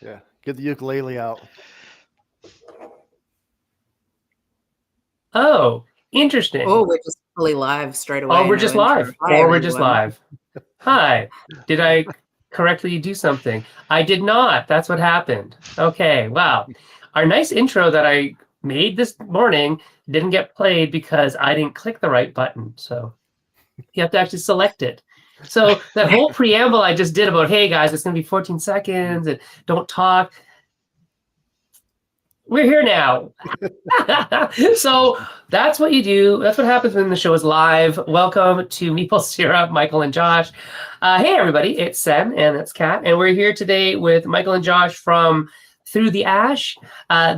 Yeah, get the ukulele out. Oh, interesting. Oh, we're just fully live straight Oh, away. we're No just intro. live. Hi, Or we're just everyone. live. Hi. Did I correctly do something? I did not. That's what happened. Okay. Wow. Our nice intro that I made this morning didn't get played because I didn't click the right button. So you have to actually select it. So that whole preamble I just did about, hey guys, it's going to be 14 seconds and don't talk. We're here now. So that's what you do. That's what happens when the show is live. Welcome to Maple Syrup, Michael and Josh. Hey, everybody. It's Sen and it's Kat. And we're here today with Michael and Josh from Through the Ash.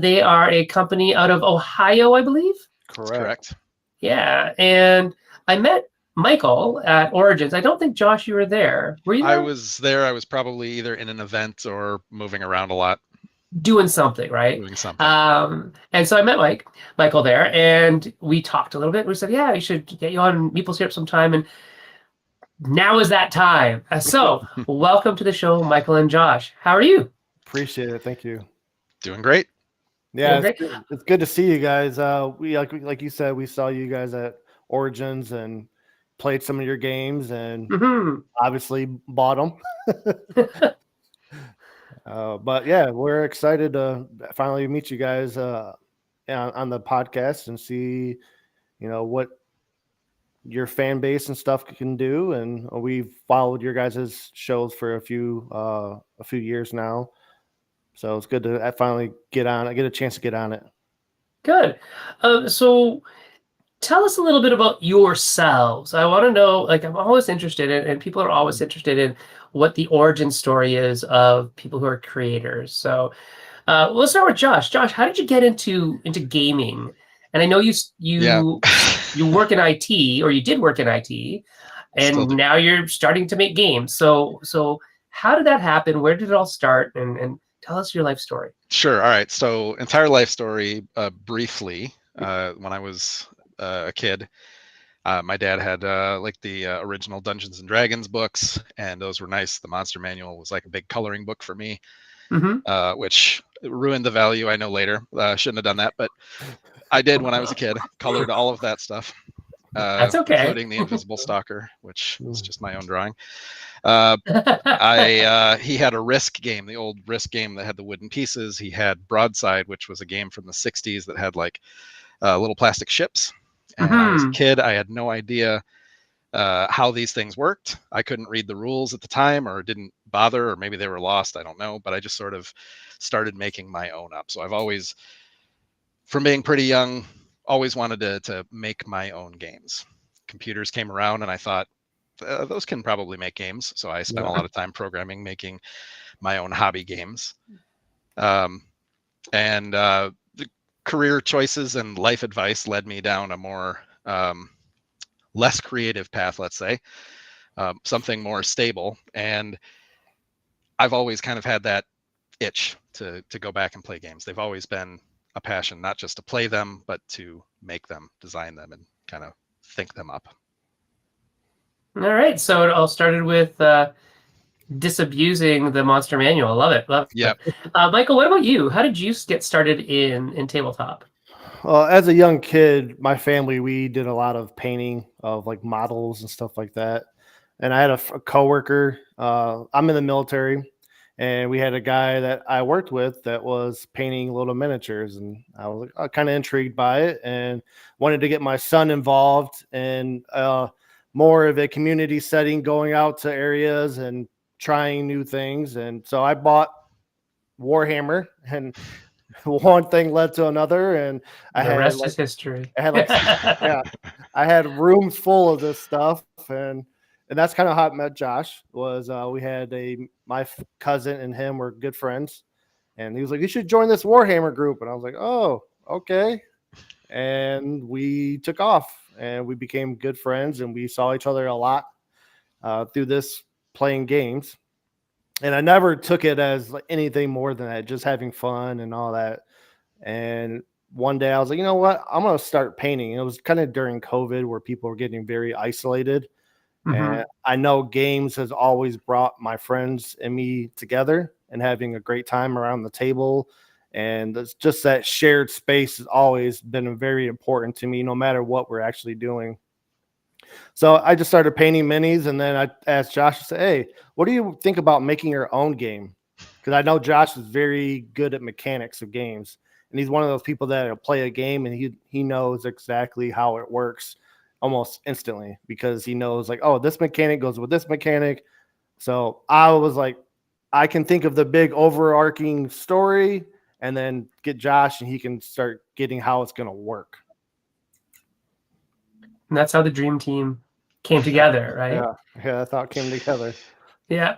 They are a company out of Ohio, I believe. Correct. That's correct. Yeah. And I met Michael at Origins. I don't think, Josh, you were there. Were you I there? was there. I was probably either in an event or moving around a lot, Doing something, right? doing something. And so I met Michael there, and we talked a little bit. We said, yeah, you should get you on Maple Syrup sometime. And now is that time. So welcome to the show, Michael and Josh. How are you? Appreciate it. Thank you. Doing great. Yeah, Doing it's good to see you guys. We like you said, we saw you guys at Origins and played some of your games and Mhm. obviously bought them. But yeah, we're excited to finally meet you guys on the podcast and see, what your fan base and stuff can do. And we've followed your guys' shows for a few years now, so it's good to finally get a chance to get on it. Good. So tell us a little bit about yourselves. I want to know, I'm always interested in, and people are always interested in what the origin story is of people who are creators. So let's start with Josh. Josh, how did you get into gaming? And I know Yeah. you work in IT, or you did work in IT, Still and do. now you're starting to make games. So how did that happen? Where did it all start? And tell us your life story. Sure. All right. So entire life story, briefly. When I was a kid, my dad had like the original Dungeons and Dragons books, and those were nice. The Monster Manual was like a big coloring book for me, which ruined the value. I know later. Shouldn't have done that, but I did when I was a kid. Colored all of that stuff. That's okay. Including the Invisible Stalker, which was just my own drawing. He had a Risk game, the old Risk game that had the wooden pieces. He had Broadside, which was a game from the 60s that had like little plastic ships. And I was a kid. I had no idea how these things worked. I couldn't read the rules at the time, or didn't bother, or maybe they were lost. I don't know. But I just sort of started making my own up. So I've always, from being pretty young, always wanted to make my own games. Computers came around and I thought, those can probably make games. So I spent a lot of time programming, making my own hobby games. And the career choices and life advice led me down a more less creative path, let's say, something more stable. And I've always kind of had that itch to go back and play games. They've always been a passion, not just to play them, but to make them, design them, and kind of think them up. All right. So it all started with disabusing the Monster Manual. I love it. Love it. Yep. Michael, what about you? How did you get started in tabletop? As a young kid, my family, we did a lot of painting of like models and stuff like that. And I had a coworker. I'm in the military, and we had a guy that I worked with that was painting little miniatures, and I was kind of intrigued by it and wanted to get my son involved in more of a community setting, going out to areas and trying new things. And so I bought Warhammer, and one thing led to another, and The rest is history. I had yeah, I had rooms full of this stuff, and that's kind of how I met Josh. Was we had my cousin and him were good friends, and he was like, "You should join this Warhammer group," and I was like, "Oh, okay." And we took off, and we became good friends, and we saw each other a lot through this playing games. And I never took it as like anything more than that, just having fun and all that. And one day I was like, you know what? I'm going to start painting. It was kind of during COVID where people were getting very isolated. And I know games has always brought my friends and me together. and having a great time around the table. And it's just that shared space has always been very important to me, no matter what we're actually doing. So I just started painting minis, and then I asked Josh to say, "Hey, what do you think about making your own game?" Because I know Josh is very good at mechanics of games, and he's one of those people that will play a game and he knows exactly how it works almost instantly, because he knows like, oh, this mechanic goes with this mechanic. So I was like, I can think of the big overarching story, and then get Josh, and he can start getting how it's going to work. And that's how the dream team came together, right? Yeah, that's how it came together. Yeah.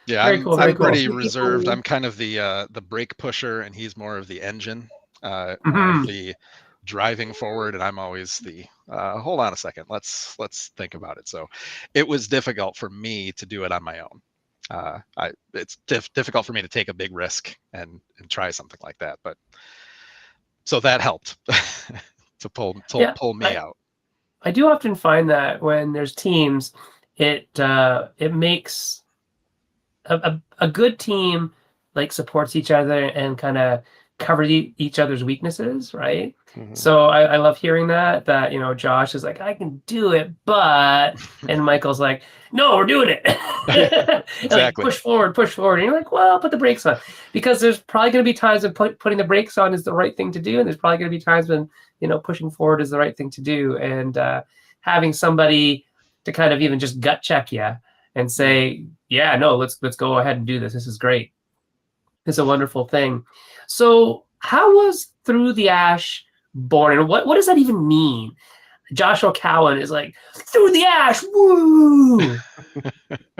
Yeah, Very cool, very I'm cool. pretty reserved. I'm kind of the brake pusher, and he's more of the engine, the driving forward, and I'm always the hold on a second, let's think about it. So it was difficult for me to do it on my own. It's difficult for me to take a big risk and try something like that, but so that helped to pull me out. I do often find that when there's teams, it makes a good team like supports each other and kind of cover each other's weaknesses, right? Mhm. So I love hearing that you know, Josh is like, I can do it, but, and Michael's like, no, we're doing it. Exactly. Like, push forward, and you're like, well, put the brakes on, because there's probably going to be times when putting the brakes on is the right thing to do, and there's probably going to be times when, you know, pushing forward is the right thing to do, and having somebody to kind of even just gut check you and say, yeah, no, let's go ahead and do this. This is great. It's a wonderful thing. So how was Through the Ash born, and what does that even mean? Josh O'Cowan is like, through the ash, woo!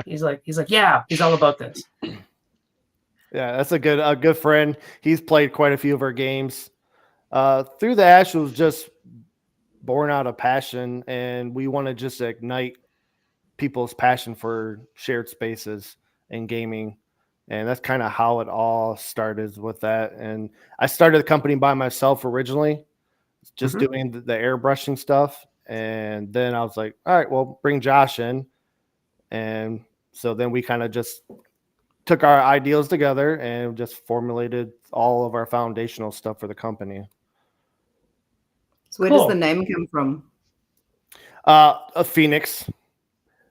he's like, yeah, he's all about this. Yeah, that's a good friend. He's played quite a few of our games. Through the Ash was just born out of passion, and we want to just ignite people's passion for shared spaces and gaming. And that's kind of how it all started with that. And I started the company by myself originally, just doing the airbrushing stuff. And then I was like, all right, well, bring Josh in. And so then we kind of just took our ideals together and just formulated all of our foundational stuff for the company. So where does the name come from? A Phoenix.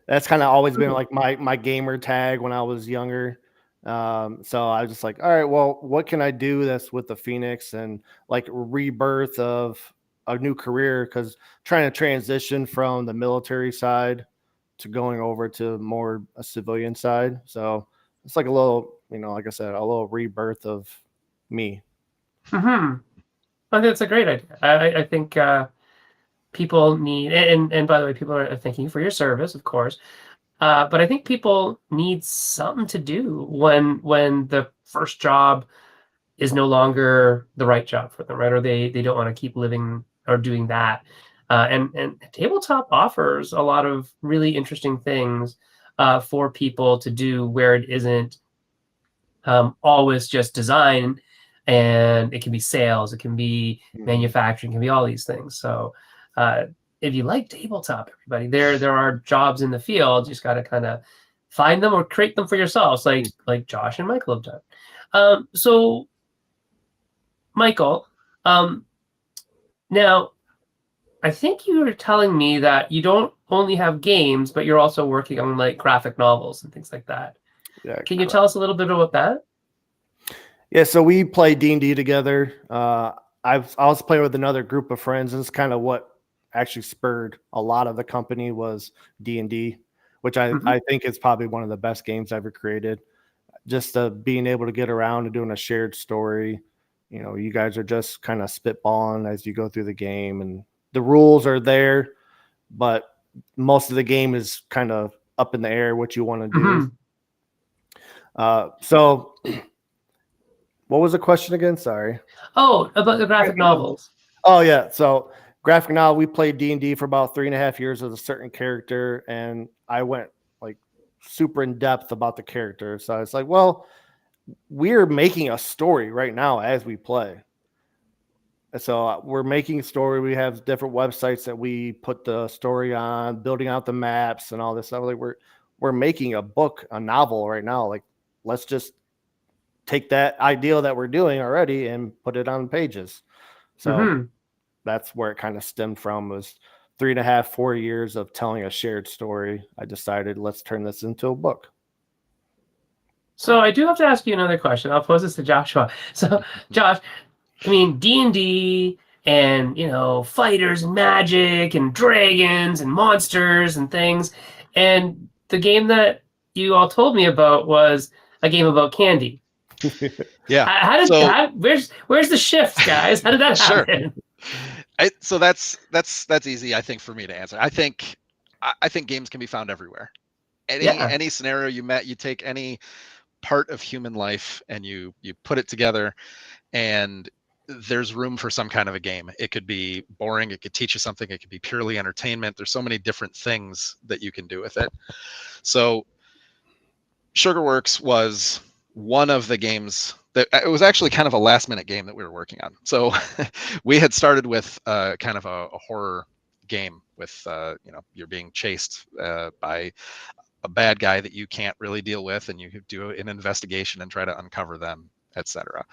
That's kind of always been like my gamer tag when I was younger. So I was just like, all right, well, what can I do that's with the Phoenix, and like rebirth of a new career, because trying to transition from the military side to going over to more a civilian side. So it's like a little, you know, like I said, a little rebirth of me. I think it's a great idea. I think people need, and by the way, people are thanking you for your service, of course. But I think people need something to do when the first job is no longer the right job for them, right? Or they don't want to keep living or doing that. And tabletop offers a lot of really interesting things for people to do, where it isn't always just design, and it can be sales, it can be manufacturing, it can be all these things. So if you like tabletop, everybody, there are jobs in the field. You just got to kind of find them or create them for yourselves, like Josh and Michael have done. So Michael, now I think you were telling me that you don't only have games, but you're also working on like graphic novels and things like that. Yeah, can you tell us a little bit about that? Yeah, so we play D&D together. I was playing with another group of friends, and it's kind of what actually spurred a lot of the company was D&D, which I think is probably one of the best games ever created. Just being able to get around and doing a shared story. You know, you guys are just kind of spitballing as you go through the game, and the rules are there, but most of the game is kind of up in the air what you want to do. So what was the question again? Sorry. Oh, about the graphic novels. Oh yeah. So graphic novel, we played D&D for about 3.5 years with a certain character, and I went like super in depth about the character. So it's like, well, we're making a story right now as we play. So we're making a story. We have different websites that we put the story on, building out the maps and all this stuff. Like we're making a book, a novel right now. Like let's just take that ideal that we're doing already and put it on pages. So that's where it kind of stemmed from, was 3.5, 4 years of telling a shared story. I decided, let's turn this into a book. So I do have to ask you another question. I'll pose this to Joshua. So Josh, I mean, D&D and, fighters and magic and dragons and monsters and things. And the game that you all told me about was a game about candy. Yeah. Where's the shift, guys? How did that happen? So that's easy, I think, for me to answer. I think games can be found everywhere. Any scenario you take any part of human life and you put it together, and there's room for some kind of a game. It could be boring, it could teach you something, it could be purely entertainment. There's so many different things that you can do with it. So Sugarworks was one of the games that, it was actually kind of a last minute game that we were working on. So we had started with kind of a horror game with you're being chased by a bad guy that you can't really deal with, and you do an investigation and try to uncover them, etc.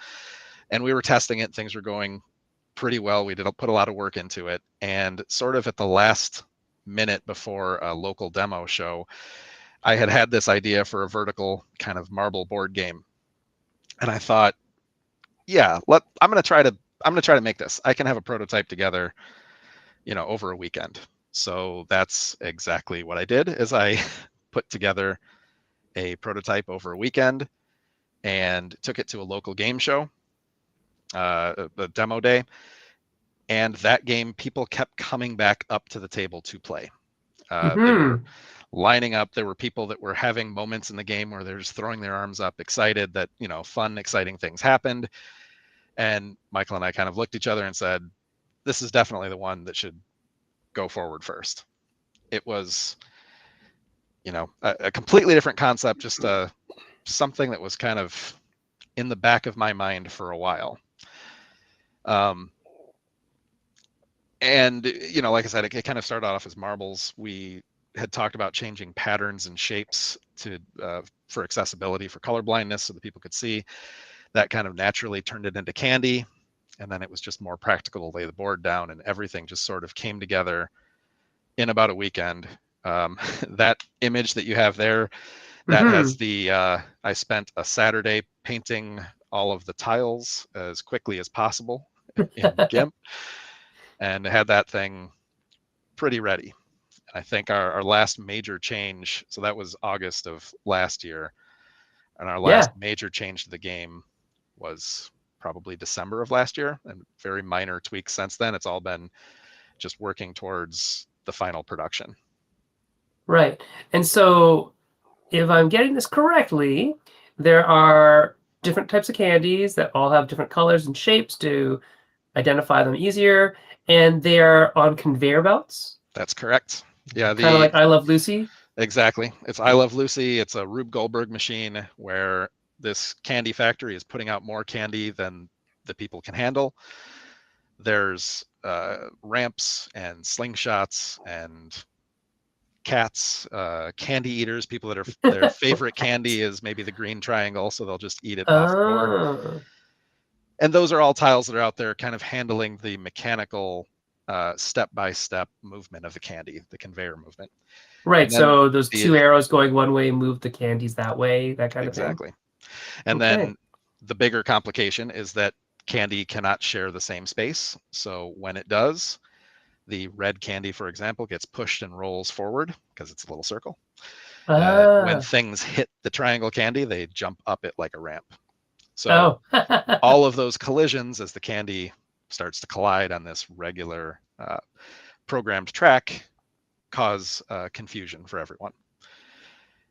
And we were testing it. Things were going pretty well. We did put a lot of work into it, and sort of at the last minute before a local demo show, I had this idea for a vertical kind of marble board game, and I thought, I'm going to try to make this. I can have a prototype together, over a weekend. So that's exactly what I did. Is I put together a prototype over a weekend and took it to a local game show, the demo day, and that game, people kept coming back up to the table to play. They were lining up. There were people that were having moments in the game where they're just throwing their arms up, excited that, fun, exciting things happened. And Michael and I kind of looked at each other and said, this is definitely the one that should go forward first. It was, a completely different concept, just something that was kind of in the back of my mind for a while. And, like I said, it kind of started off as marbles. We had talked about changing patterns and shapes to for accessibility, for color blindness, so that people could see. That kind of naturally turned it into candy. And then it was just more practical to lay the board down, and everything just sort of came together in about a weekend. That image that you have there, that has I spent a Saturday painting all of the tiles as quickly as possible in GIMP, and had that thing pretty ready. I think our last major change, so that was August of last year, and our last major change to the game was probably December of last year, and very minor tweaks since then. It's all been just working towards the final production. Right. And so if I'm getting this correctly, there are different types of candies that all have different colors and shapes to identify them easier, and they are on conveyor belts. That's correct. Yeah, kind of like I Love Lucy. Exactly. It's I Love Lucy. It's a Rube Goldberg machine where this candy factory is putting out more candy than the people can handle. There's ramps and slingshots and cats, candy eaters, people that are their favorite candy is maybe the green triangle, so they'll just eat it off the board. And those are all tiles that are out there kind of handling the mechanical step-by-step movement of the candy, the conveyor movement. Right, so those two arrows going one way move the candies that way, that kind of thing. Exactly. And then the bigger complication is that candy cannot share the same space. So when it does, the red candy, for example, gets pushed and rolls forward because it's a little circle. When things hit the triangle candy, they jump up it like a ramp. So all of those collisions as the candy starts to collide on this regular programmed track cause confusion for everyone.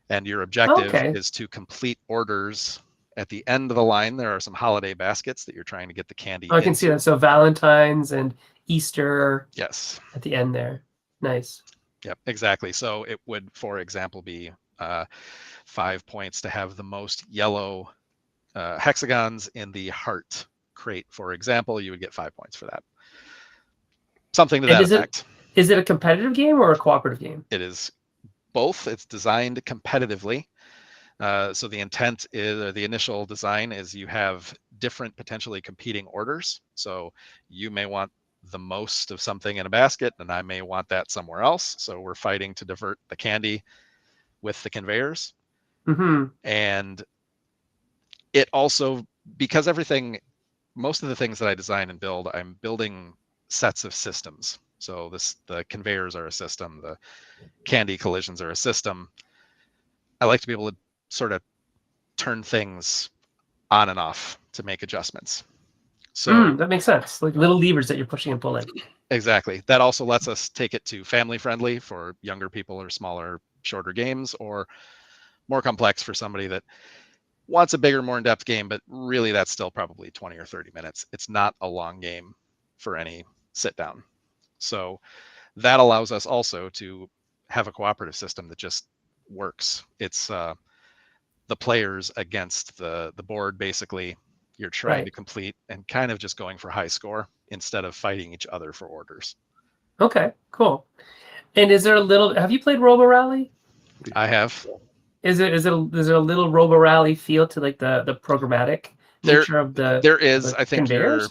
And your objective is to complete orders. At the end of the line, there are some holiday baskets that you're trying to get the candy I can see that. So Valentine's and Easter. Yes. At the end there. Nice. Yep, exactly. So it would, for example, be 5 points to have the most yellow hexagons in the heart crate, for example. You would get 5 points for that. Something to that effect. Is it a competitive game or a cooperative game? It is both. It's designed competitively. So the intent is, or the initial design is, you have different potentially competing orders. So you may want the most of something in a basket, and I may want that somewhere else. So we're fighting to divert the candy with the conveyors. And it also, because most of the things that I design and build, I'm building sets of systems. So the conveyors are a system, the candy collisions are a system. I like to be able to sort of turn things on and off to make adjustments. So that makes sense. Like little levers that you're pushing and pulling. Exactly. That also lets us take it to family friendly for younger people, or smaller, shorter games, or more complex for somebody that wants a bigger, more in-depth game, but really that's still probably 20 or 30 minutes. It's not a long game for any sit down. So that allows us also to have a cooperative system that just works. It's the players against the board, basically. You're trying to complete and kind of just going for high score instead of fighting each other for orders. Okay, cool. And is there have you played Robo Rally? I have. Is there a little Robo Rally feel to like the programmatic nature of the there is the I think conveyors?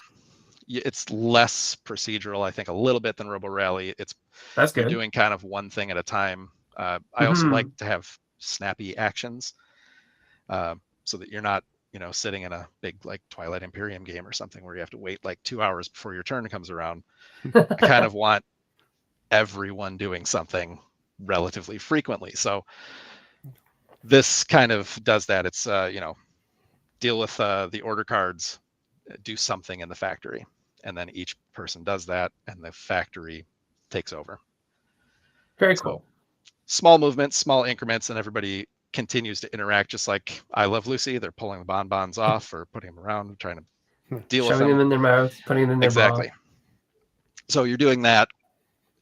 it's less procedural, I think, a little bit than Robo Rally. That's good. You're doing kind of one thing at a time. I also like to have snappy actions, so that you're not, sitting in a big like Twilight Imperium game or something where you have to wait like 2 hours before your turn comes around. I kind of want everyone doing something relatively frequently. So this kind of does that. It's deal with the order cards, do something in the factory, and then each person does that, and the factory takes over. Very cool. Small movements, small increments, and everybody continues to interact, just like I Love Lucy. They're pulling the bonbons off or putting them around, trying to deal with them. Shoving them in their mouth, putting them in their Exactly. bra. So you're doing that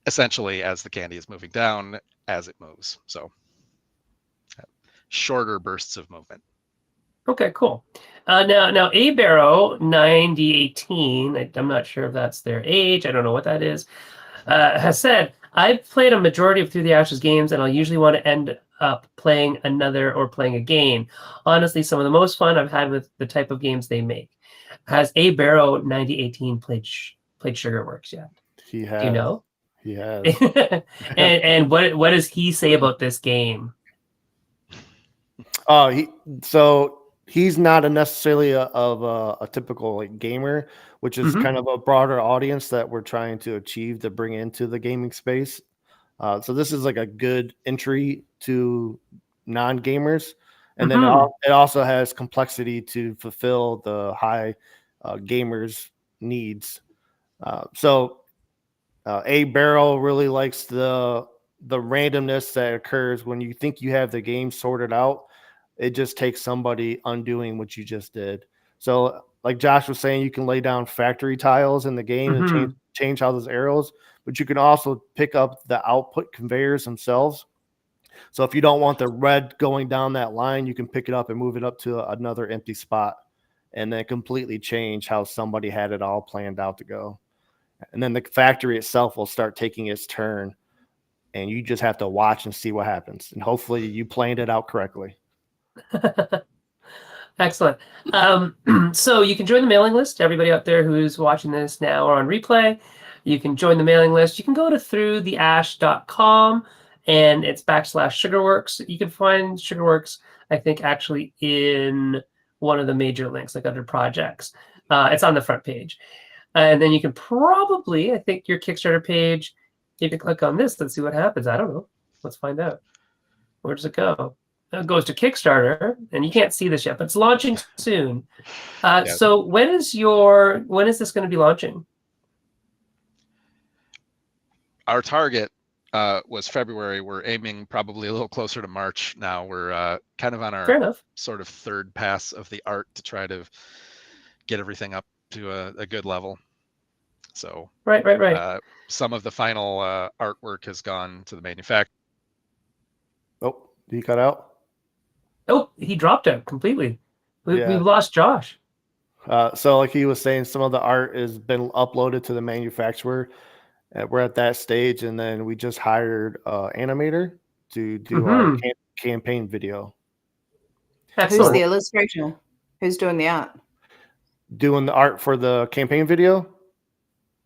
essentially as the candy is moving down, as it moves. So shorter bursts of movement. Okay, cool. Now A Barrow 9018, I'm not sure if that's their age, I don't know what that is, has said, I've played a majority of Through the Ashes games, and I'll usually want to end up playing another or playing a game. Honestly, some of the most fun I've had with the type of games they make. Has A Barrow 9018 played Sugarworks yet? He has. Do you know? He has. and what does he say about this game? He's not necessarily a typical like gamer, which is kind of a broader audience that we're trying to achieve to bring into the gaming space. So this is like a good entry to non-gamers, and then it also has complexity to fulfill the high gamers needs. A Barrel really likes the randomness that occurs when you think you have the game sorted out. It just takes somebody undoing what you just did. So like Josh was saying, you can lay down factory tiles in the game and change how those arrows, but you can also pick up the output conveyors themselves. So if you don't want the red going down that line, you can pick it up and move it up to another empty spot, and then completely change how somebody had it all planned out to go. And then the factory itself will start taking its turn, and you just have to watch and see what happens. And hopefully you planned it out correctly. Excellent. So you can join the mailing list. Everybody out there who's watching this now or on replay, you can join the mailing list. You can go to throughtheash.com, and it's /Sugarworks. You can find Sugarworks, I think, actually in one of the major links, like under projects. It's on the front page. And then you can probably, I think, your Kickstarter page, you can click on this. Let's see what happens. I don't know. Let's find out. Where does it go? It goes to Kickstarter, and you can't see this yet, but it's launching soon. So when is this going to be launching? Our target was February. We're aiming probably a little closer to March now. We're kind of on our sort of third pass of the art to try to get everything up to a good level. So right. Some of the final artwork has gone to the manufacturer. Oh, did he cut out? Oh, he dropped out completely. We've lost Josh. So like he was saying, some of the art has been uploaded to the manufacturer. We're at that stage, and then we just hired an animator to do our campaign video. Who's Excellent. the illustrator? Who's doing the art? Doing the art for the campaign video.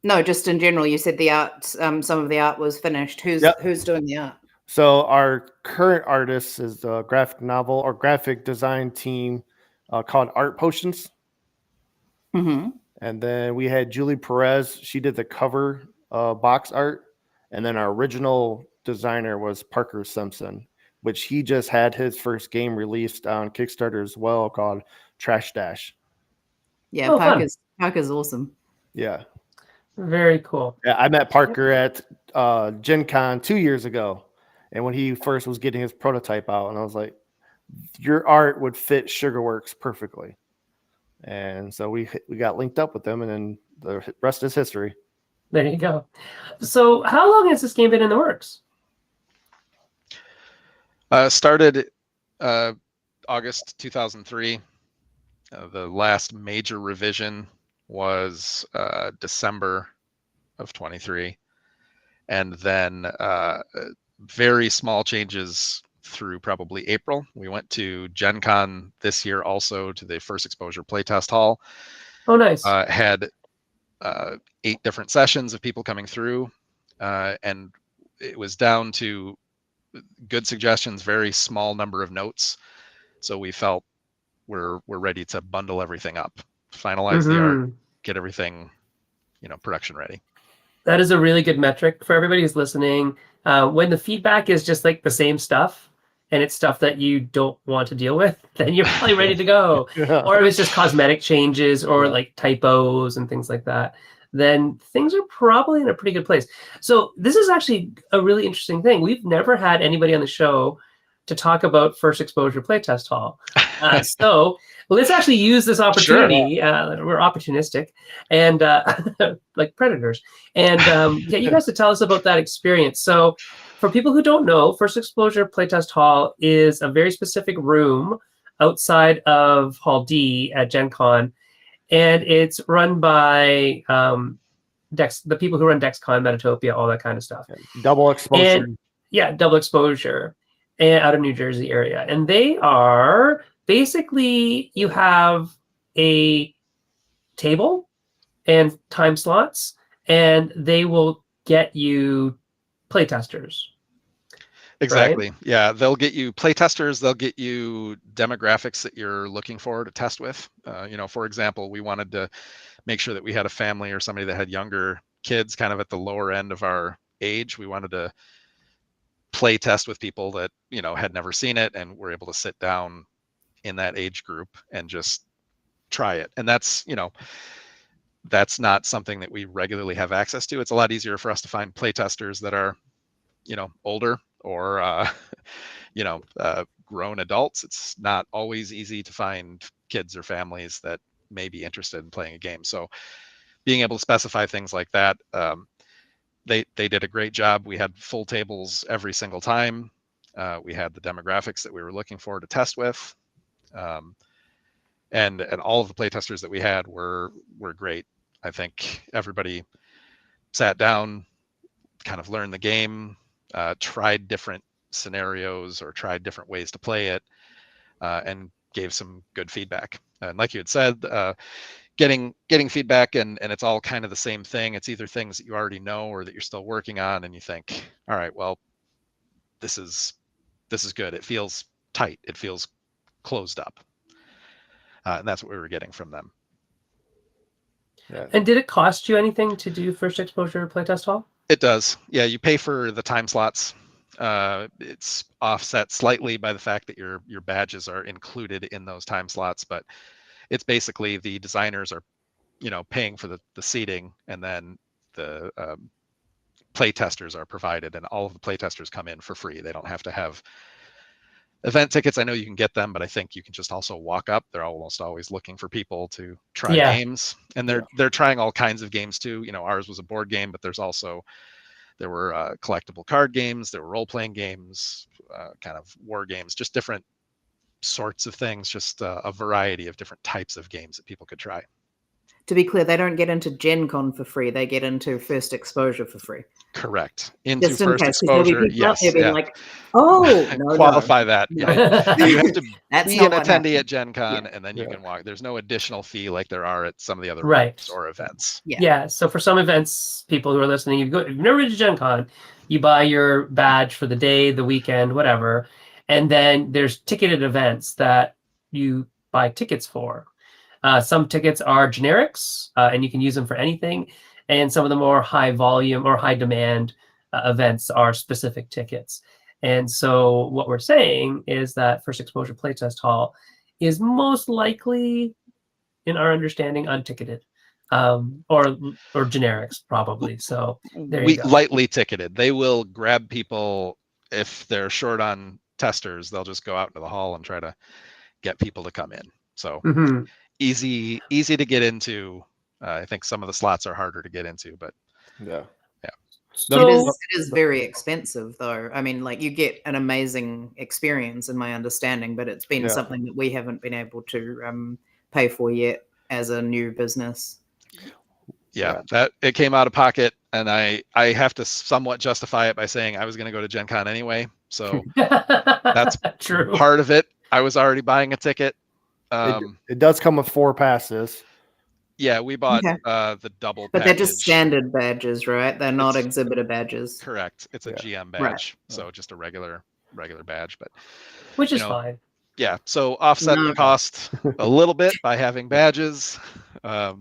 No, just in general. You said the art. Some of the art was finished. Yep. Who's doing the art? So our current artist is the graphic novel or graphic design team called Art Potions. Mm-hmm. And then we had Julie Perez. She did the cover box art. And then our original designer was Parker Simpson, which he just had his first game released on Kickstarter as well, called Trash Dash. Yeah, Oh, fun. Parker's awesome. Yeah. Very cool. Yeah, I met Parker at Gen Con 2 years ago. And when he first was getting his prototype out, and I was like, your art would fit Sugarworks perfectly. And so we got linked up with them, and then the rest is history. There you go. So how long has this game been in the works? Started August 2003. The last major revision was December of 23. And then very small changes through probably April. We went to Gen Con this year also, to the first exposure playtest hall. Oh, nice. Had 8 different sessions of people coming through, and it was down to good suggestions, very small number of notes. So we felt we're ready to bundle everything up, finalize the art, get everything, production ready. That is a really good metric for everybody who's listening. When the feedback is just like the same stuff, and it's stuff that you don't want to deal with, then you're probably ready to go. Yeah. Or if it's just cosmetic changes or like typos and things like that, then things are probably in a pretty good place. So this is actually a really interesting thing. We've never had anybody on the show to talk about First Exposure Playtest Hall. So let's actually use this opportunity. Sure. We're opportunistic and like predators. And get you guys to tell us about that experience. So for people who don't know, First Exposure Playtest Hall is a very specific room outside of Hall D at Gen Con. And it's run by the people who run DexCon, Metatopia, all that kind of stuff. Double exposure. And, Double Exposure, and out of New Jersey area. And they are basically, you have a table and time slots, and they will get you playtesters. Exactly. Right? Yeah, they'll get you playtesters. They'll get you demographics that you're looking for to test with. For example, we wanted to make sure that we had a family or somebody that had younger kids, kind of at the lower end of our age. We wanted to play test with people that had never seen it and were able to sit down in that age group and just try it. And that's not something that we regularly have access to. It's a lot easier for us to find playtesters that are older or grown adults. It's not always easy to find kids or families that may be interested in playing a game. So being able to specify things like that, they did a great job. We had full tables every single time. We had the demographics that we were looking for to test with, and all of the playtesters that we had were great. I think everybody sat down, kind of learned the game, tried different scenarios or tried different ways to play it, and gave some good feedback. And like you had said, getting feedback and it's all kind of the same thing. It's either things that you already know or that you're still working on, and you think, all right, well, this is good. It feels tight. It feels closed up. And that's what we were getting from them. Yeah. And did it cost you anything to do First Exposure Playtest Hall? It does. Yeah, you pay for the time slots. It's offset slightly by the fact that your badges are included in those time slots, but it's basically the designers are, paying for the seating, and then the play testers are provided, and all of the play testers come in for free. They don't have to have event tickets. I know you can get them, but I think you can just also walk up. They're almost always looking for people to try games, and they're trying all kinds of games too. Ours was a board game, but there were collectible card games, there were role-playing games, kind of war games, just different sorts of things, just a variety of different types of games that people could try. To be clear, they don't get into Gen Con for free. They get into first exposure for free. Correct. Into Just in first case, because there'll be exposure. people out Yes. there being Yeah. like, "Oh, no, Qualify no, that. no." Yeah. You have to That's be not an what attendee happened. at Gen Con, Yeah. and then you can walk. There's no additional fee like there are at some of the other Right. rooms or events. Yeah. Yeah. So for some events, people who are listening, if you've never been to Gen Con, you buy your badge for the day, the weekend, whatever. And then there's ticketed events that you buy tickets for. Some tickets are generics, and you can use them for anything. And some of the more high volume or high demand events are specific tickets. And so what we're saying is that First Exposure Playtest Hall is most likely, in our understanding, unticketed, or generics probably. So there you go. Lightly ticketed. They will grab people if they're short on testers. They'll just go out into the hall and try to get people to come in. So Mhm. easy to get into. I think some of the slots are harder to get into, but Yeah. So It is very expensive, though. I mean, like, you get an amazing experience, in my understanding, but it's been Yeah. something that we haven't been able to pay for yet as a new business. yeah, that it came out of pocket, and I have to somewhat justify it by saying I was going to go to Gen Con anyway. So that's true. part of it. I was already buying a ticket. It does come with 4 passes. Yeah, we bought Okay. the double But package. they're just standard badges, right? They're not It's- exhibitor badges. Correct. It's a Yeah. GM badge, Right. so just a regular badge. But Which is you know, fine. yeah, so offset No. the cost a little bit by having badges. I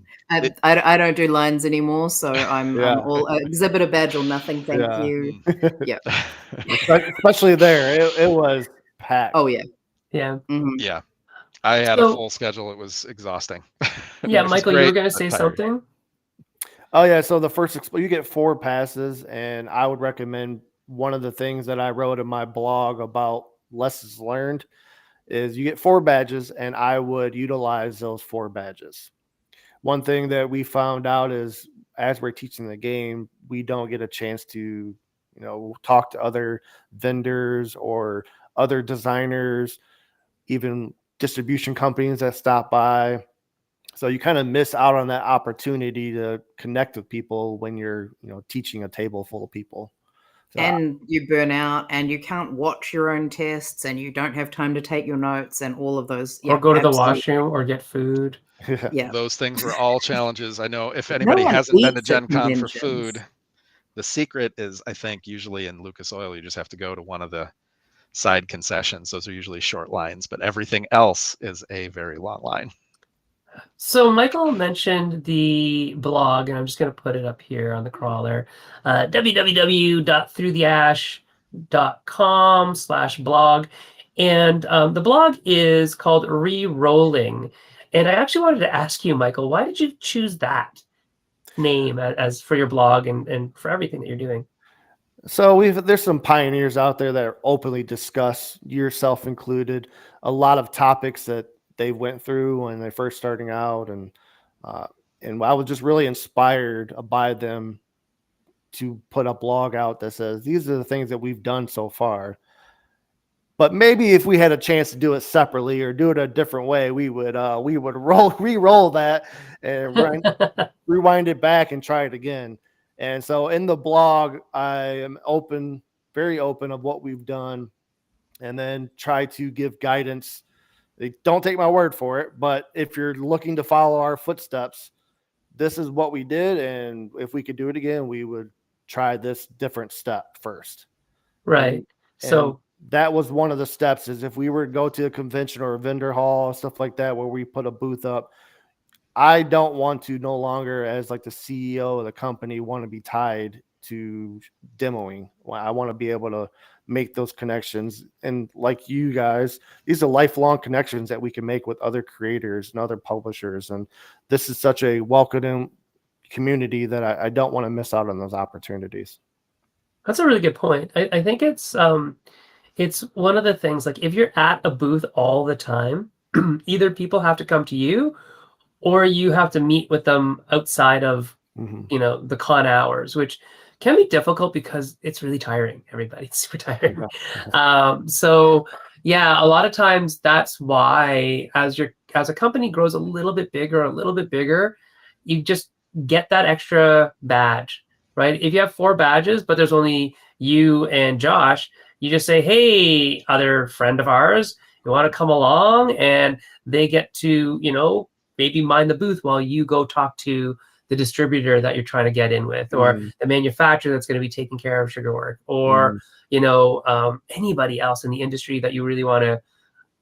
don't do lines anymore, so I'm Yeah. all exhibitor badge or nothing. Thank Yeah. you. Yeah. Especially there, it was packed. Oh yeah. Yeah. Mhm. Yeah, I had a So- full schedule. It was exhausting. Yeah, Which is Michael, you were great, going to but say tiring. something? Oh yeah, so the first you get 4 passes, and I would recommend one of the things that I wrote in my blog about lessons learned is you get 4 badges, and I would utilize those 4 badges. One thing that we found out is as we're teaching the game, we don't get a chance to, talk to other vendors or other designers, even distribution companies that stop by. So you kind of miss out on that opportunity to connect with people when you're, teaching a table full of people. So, And you burn out, and you can't watch your own tests, and you don't have time to take your notes, and all of those. Or Yeah, go to the absolutely. washroom or get food. Yeah. Those things were all challenges. I know if anybody one hasn't been to eats at Gen Con for conventions. food, the secret is, I think, usually in Lucas Oil, you just have to go to one of the side concessions. Those are usually short lines, but everything else is a very long line. So Michael mentioned the blog, and I'm just going to put it up here on the crawler, www.throughtheash.com/blog. And the blog is called Re-Rolling. And I actually wanted to ask you, Michael, why did you choose that name as for your blog and for everything that you're doing? So there's some pioneers out there that openly discuss, yourself included, a lot of topics that they went through when they first starting out, and I was just really inspired by them to put a blog out that says these are the things that we've done so far. But maybe if we had a chance to do it separately or do it a different way, we would re-roll that and rewind it back and try it again. And so in the blog, I am very open of what we've done, and then try to give guidance. Don't take my word for it, but if you're looking to follow our footsteps, this is what we did. And if we could do it again, we would try this different step first. Right. And So that was one of the steps, is if we were to go to a convention or a vendor hall, stuff like that, where we put a booth up, I don't want to no longer, as like the CEO of the company, want to be tied to demoing. I want to be able to make those connections. And like you guys, these are lifelong connections that we can make with other creators and other publishers. And this is such a welcoming community that I don't want to miss out on those opportunities. that's a really good point. I think it's one of the things, like if you're at a booth all the time, either people have to come to you or you have to meet with them outside of, the con hours, which can be difficult because it's really tiring. Everybody's super tiring. So yeah, a lot of times that's why as a company grows a little bit bigger, you just get that extra badge, right? If you have 4 badges, but there's only you and Josh, you just say, hey, other friend of ours, you want to come along? And they get to, maybe mind the booth while you go talk to the distributor that you're trying to get in with, or the manufacturer that's going to be taking care of Sugarwork, or anybody else in the industry that you really want to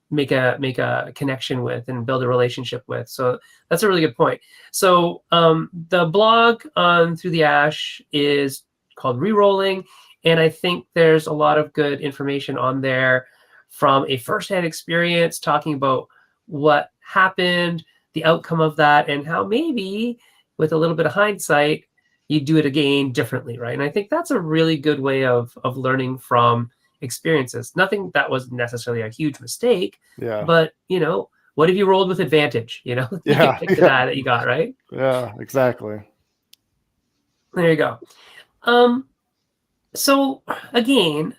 make a connection with and build a relationship with. So that's a really good point. So the blog on Through the Ash is called Rerolling, and I think there's a lot of good information on there from a firsthand experience, talking about what happened, the outcome of that, and how maybe with a little bit of hindsight, you do it again differently, right? And I think that's a really good way of learning from experiences. Nothing that was necessarily a huge mistake, but what if you rolled with advantage? You can pick the die that you got, right? Yeah, exactly. There you go. So again,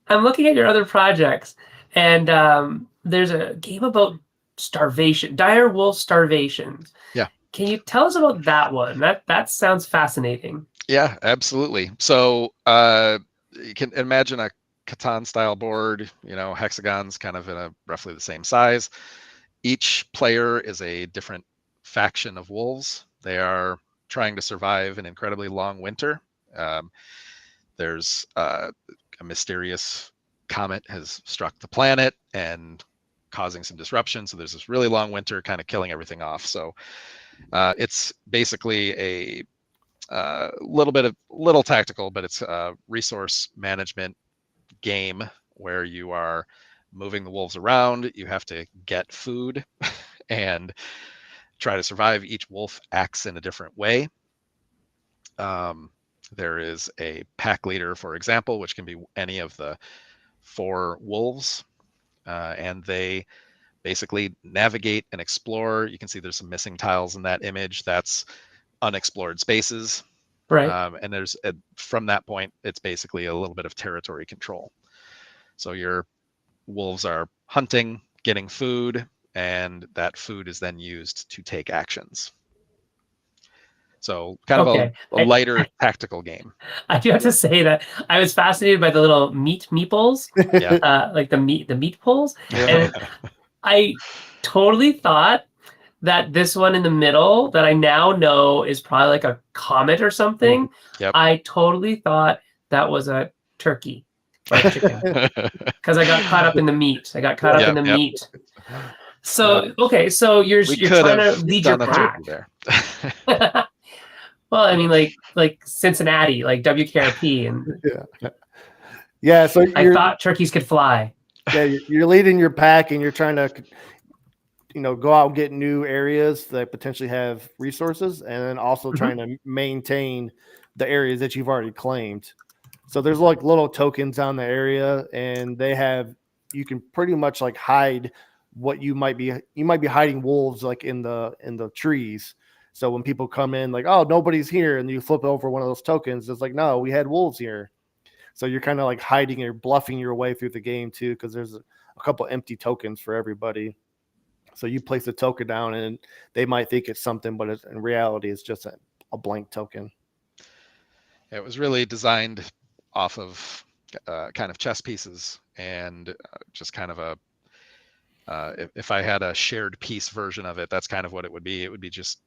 I'm looking at your other projects, and there's a game about starvation, dire wolf starvation. Yeah. Can you tell us about that one? That sounds fascinating. Yeah, absolutely. So you can imagine a Catan style board, hexagons kind of in a roughly the same size. Each player is a different faction of wolves. They are trying to survive an incredibly long winter. There's a mysterious comet has struck the planet and causing some disruption. So there's this really long winter kind of killing everything off. So it's basically a little tactical, but it's a resource management game where you are moving the wolves around. You have to get food and try to survive. Each wolf acts in a different way. There is a pack leader, for example, which can be any of the 4 wolves, and they basically navigate and explore. You can see there's some missing tiles in that image. That's unexplored spaces. Right. And there's from that point, it's basically a little bit of territory control. So your wolves are hunting, getting food, and that food is then used to take actions. So kind of a lighter tactical game. I do have to say that I was fascinated by the little meeples, like the meat pulls, and I totally thought that this one in the middle that I now know is probably like a comet or something. Yep. I totally thought that was a turkey or a chicken because I got caught up in the meat. Meat. So okay, so you're trying to lead your pack there. Well, I mean, like Cincinnati, like WKRP, and So I thought turkeys could fly. Yeah, you're leading your pack, and you're trying to, go out and get new areas that potentially have resources, and then also trying to maintain the areas that you've already claimed. So there's like little tokens on the area, and you can pretty much like hide what you might be hiding wolves like in the trees. So when people come in, like, oh, nobody's here, and you flip over one of those tokens, it's like, no, we had wolves here. So you're kind of like hiding or bluffing your way through the game too, because there's a couple empty tokens for everybody. So you place a token down, and they might think it's something, but in reality, it's just a blank token. It was really designed off of kind of chess pieces, and just kind of if I had a shared piece version of it, that's kind of what it would be. It would be just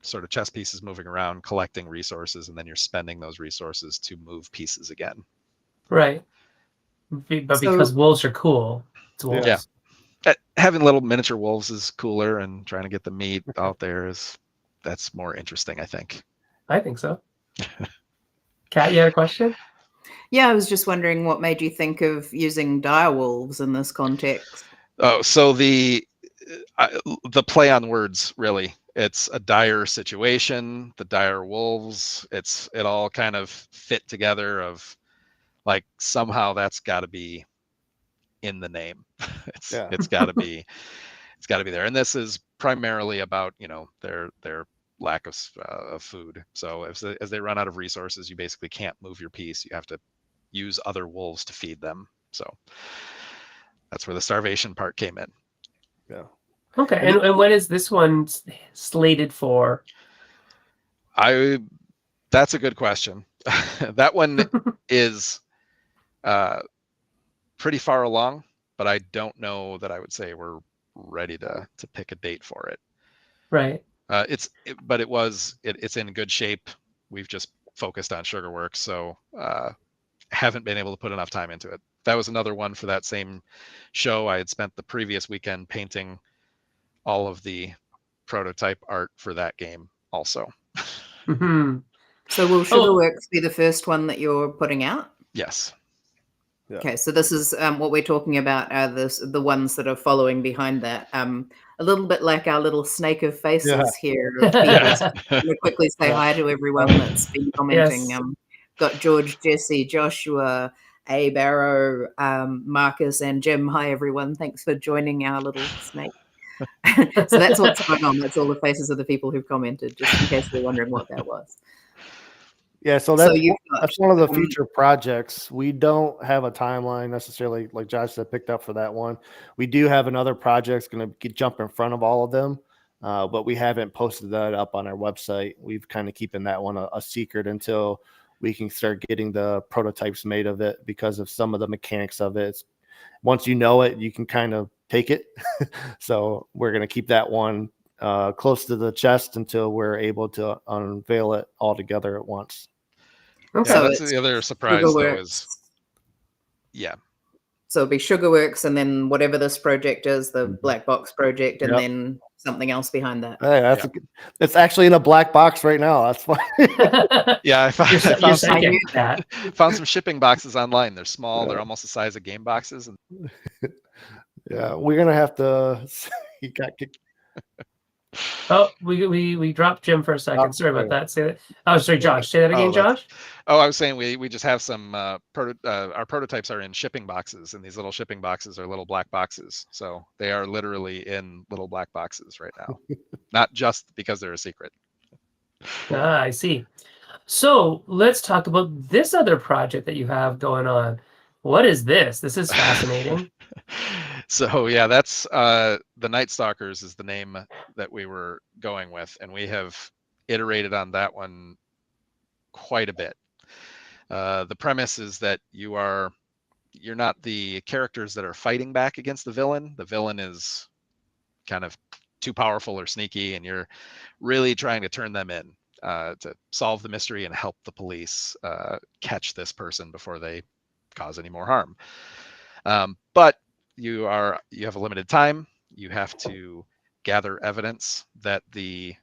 sort of chess pieces moving around, collecting resources, and then you're spending those resources to move pieces again. Right. But because wolves are cool, it's wolves. Yeah. Having little miniature wolves is cooler, and trying to get the meat out there that's more interesting, I think. I think so. Kat, you had a question? Yeah, I was just wondering what made you think of using dire wolves in this context. Oh, so the play on words, really. It's a dire situation, the dire wolves. It all kind of fit together of like somehow that's got to be in the name. It's got to be there. And this is primarily about their lack of food. So as they run out of resources, you basically can't move your piece. You have to use other wolves to feed them. So that's where the starvation part came in. Yeah. Okay, and when is this one slated for? That's a good question. That one is pretty far along, but I don't know that I would say we're ready to pick a date for it. Right. It's in good shape. We've just focused on Sugarworks, so haven't been able to put enough time into it. That was another one for that same show. I had spent the previous weekend painting all of the prototype art for that game also. Mm-hmm. So will Sugarworks be the first one that you're putting out? Yes. Yeah. Okay, so this is what we're talking about are the ones that are following behind that. A little bit like our little snake of faces here of people. Yeah. I'm gonna quickly say hi to everyone that's been commenting. Yes. Got George, Jesse, Joshua, Abe, Arrow, Marcus, and Jim. Hi everyone. Thanks for joining our little snake. So that's what's going on. That's all the faces of the people who've commented, just in case you're wondering what that was. Yeah, so So you've got, that's one of the future projects. We don't have a timeline necessarily, like Josh said, picked up for that one. We do have another project going to jump in front of all of them, but we haven't posted that up on our website. We've kind of keeping that one a secret until we can start getting the prototypes made of it because of some of the mechanics of it. Once you know it, you can kind of take it. So we're going to keep that one close to the chest until we're able to unveil it all together at once. Okay. Yeah, So that's it's the other surprise though Sugarworks. is yeah. So it'll be Sugarworks and then whatever this project is, the black box project, and Yep. then something else behind that. Hey, it's actually in a black box right now. That's fine. Yeah, I You're found psychic, Pat. some shipping boxes online. They're small. They're almost the size of game boxes. And Yeah, we're gonna have to. He got kicked. Oh, we dropped Jim for a second. Oh, Sorry about yeah. that. Say that. Oh, sorry, Josh. Say that again, Josh. I was saying we just have some our prototypes are in shipping boxes, and these little shipping boxes are little black boxes. So they are literally in little black boxes right now. Not just because they're a secret. Ah, I see. So let's talk about this other project that you have going on. What is this? This is fascinating. So yeah, that's the Night Stalkers is the name that we were going with, and we have iterated on that one quite a bit. The premise is that you're not the characters that are fighting back against the villain. The villain is kind of too powerful or sneaky, and you're really trying to turn them in to solve the mystery and help the police catch this person before they cause any more harm. But you have a limited time. You have to gather evidence that the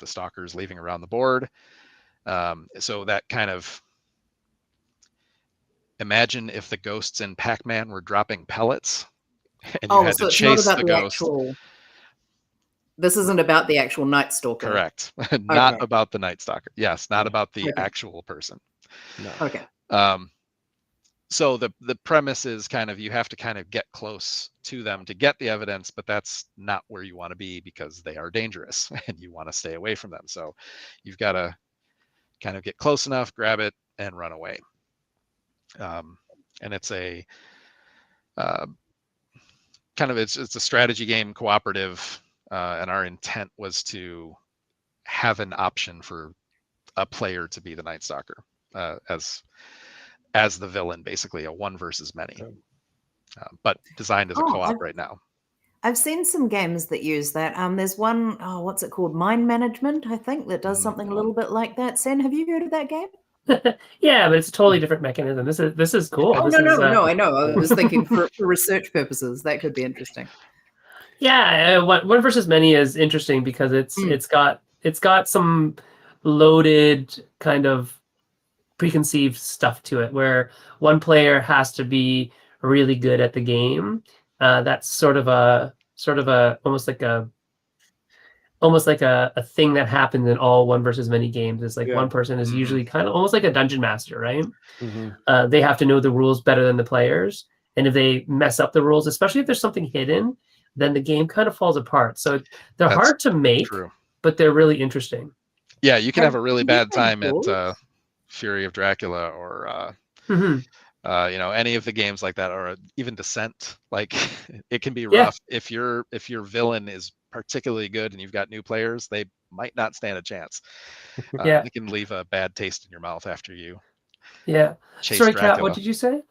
stalker's leaving around the board. So that kind of imagine if the ghosts in Pac-Man were dropping pellets and you had so to it's chase not about the ghost. This isn't about the actual Night Stalker. Correct. Not Okay. about the Night Stalker. Yes, not about the Okay. actual person. No. Okay. So the premise is kind of you have to kind of get close to them to get the evidence, but that's not where you want to be because they are dangerous and you want to stay away from them. So you've got to kind of get close enough, grab it, and run away. And it's a it's a strategy game, cooperative, and our intent was to have an option for a player to be the Night Stalker as the villain, basically a one versus many, but designed as a co-op right now. I've seen some games that use that. There's one, what's it called? Mind Management, I think, that does something a little bit like that. Sen, have you heard of that game? Yeah, but it's a totally different mechanism. This is cool. Oh, this no, I know. I was thinking for research purposes, that could be interesting. Yeah, one versus many is interesting because it's got some loaded kind of preconceived stuff to it where one player has to be really good at the game. That's sort of a almost like a thing that happens in all one versus many games. It's like one person is usually kind of almost like a dungeon master, right? Mm-hmm. They have to know the rules better than the players, and if they mess up the rules, especially if there's something hidden, then the game kind of falls apart. So they're hard to make, but they're really interesting. Yeah, you can have a really bad time at Fury of Dracula or Any of the games like that, or even Descent, like it can be rough. If your villain is particularly good and you've got new players, they might not stand a chance. Yeah. They can leave a bad taste in your mouth after you chase Sorry, Kat, Dracula. what did you say?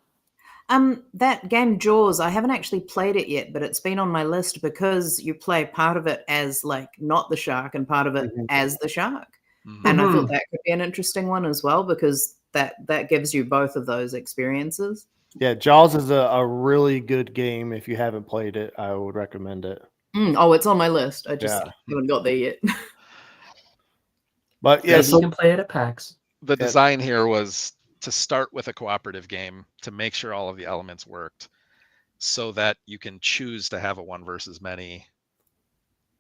That game Jaws, I haven't actually played it yet, but it's been on my list because you play part of it as like not the shark and part of it as the shark. And I thought that could be an interesting one as well, because that gives you both of those experiences. Yeah, Jaws is a really good game. If you haven't played it, I would recommend it. Oh, it's on my list. I just haven't got there yet. But yeah, Maybe so you can play it at PAX. The design here was to start with a cooperative game to make sure all of the elements worked, so that you can choose to have a one versus many.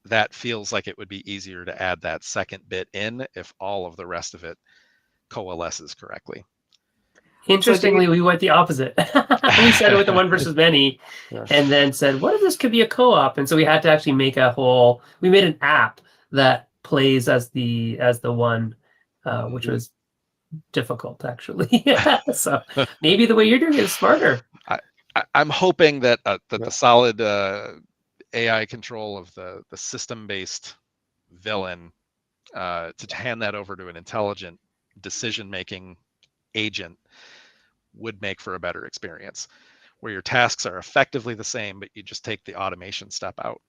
That feels like it would be easier to add that second bit in if all of the rest of it coalesces correctly. Interestingly, we went the opposite. We started with the one versus many, and then said, what if this could be a co-op? And so we had to actually make we made an app that plays as the one, which was difficult, actually. So maybe the way you're doing it is smarter. I'm hoping that the solid AI control of the system-based villain, to hand that over to an intelligent decision-making agent, would make for a better experience, where your tasks are effectively the same, but you just take the automation step out.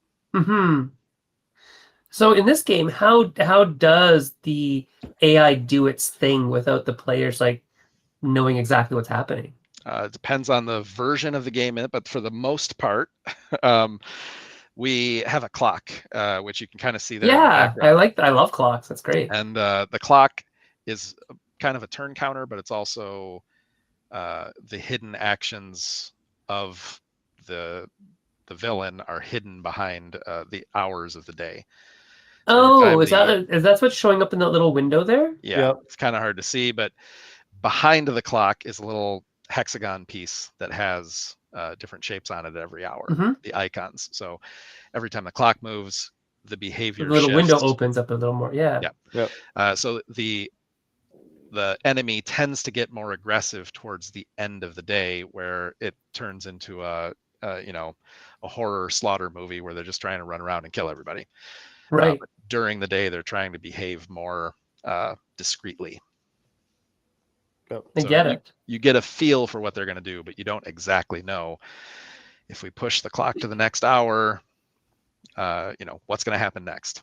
So in this game, how does the AI do its thing without the players like knowing exactly what's happening? It depends on the version of the game, but for the most part, we have a clock, which you can kind of see there. Yeah, I love clocks. That's great. And the clock is kind of a turn counter, but it's also the hidden actions of the villain are hidden behind the hours of the day. So is that what's showing up in that little window there? Yeah, it's kind of hard to see, but behind the clock is a little hexagon piece that has different shapes on it every hour, the icons. So every time the clock moves, the behavior the little shifts. window opens up a little more. So the enemy tends to get more aggressive towards the end of the day, where it turns into a horror slaughter movie where they're just trying to run around and kill everybody. Right. But during the day, they're trying to behave more discreetly. I get it. You get a feel for what they're going to do, but you don't exactly know. If we push the clock to the next hour, what's going to happen next.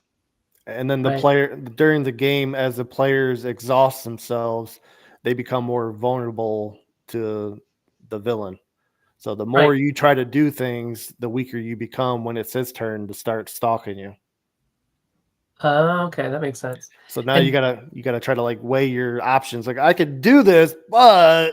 And then the player during the game, as the players exhaust themselves, they become more vulnerable to the villain. So the more you try to do things, the weaker you become when it's his turn to start stalking you. Okay, that makes sense. So now you gotta try to like weigh your options. Like, I could do this, but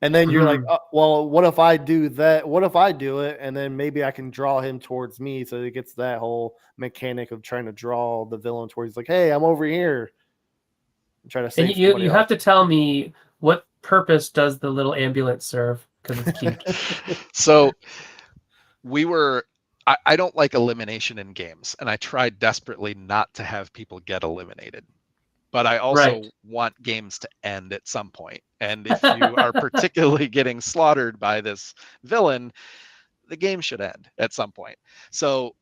and then you're like, well, what if I do that? What if I do it? And then maybe I can draw him towards me. So it gets that whole mechanic of trying to draw the villain towards, like, hey, I'm over here. I'm trying to save and you have to tell me, what purpose does the little ambulance serve? Because it's cute. So I don't like elimination in games, and I try desperately not to have people get eliminated. But I also want games to end at some point. And if you are particularly getting slaughtered by this villain, the game should end at some point. So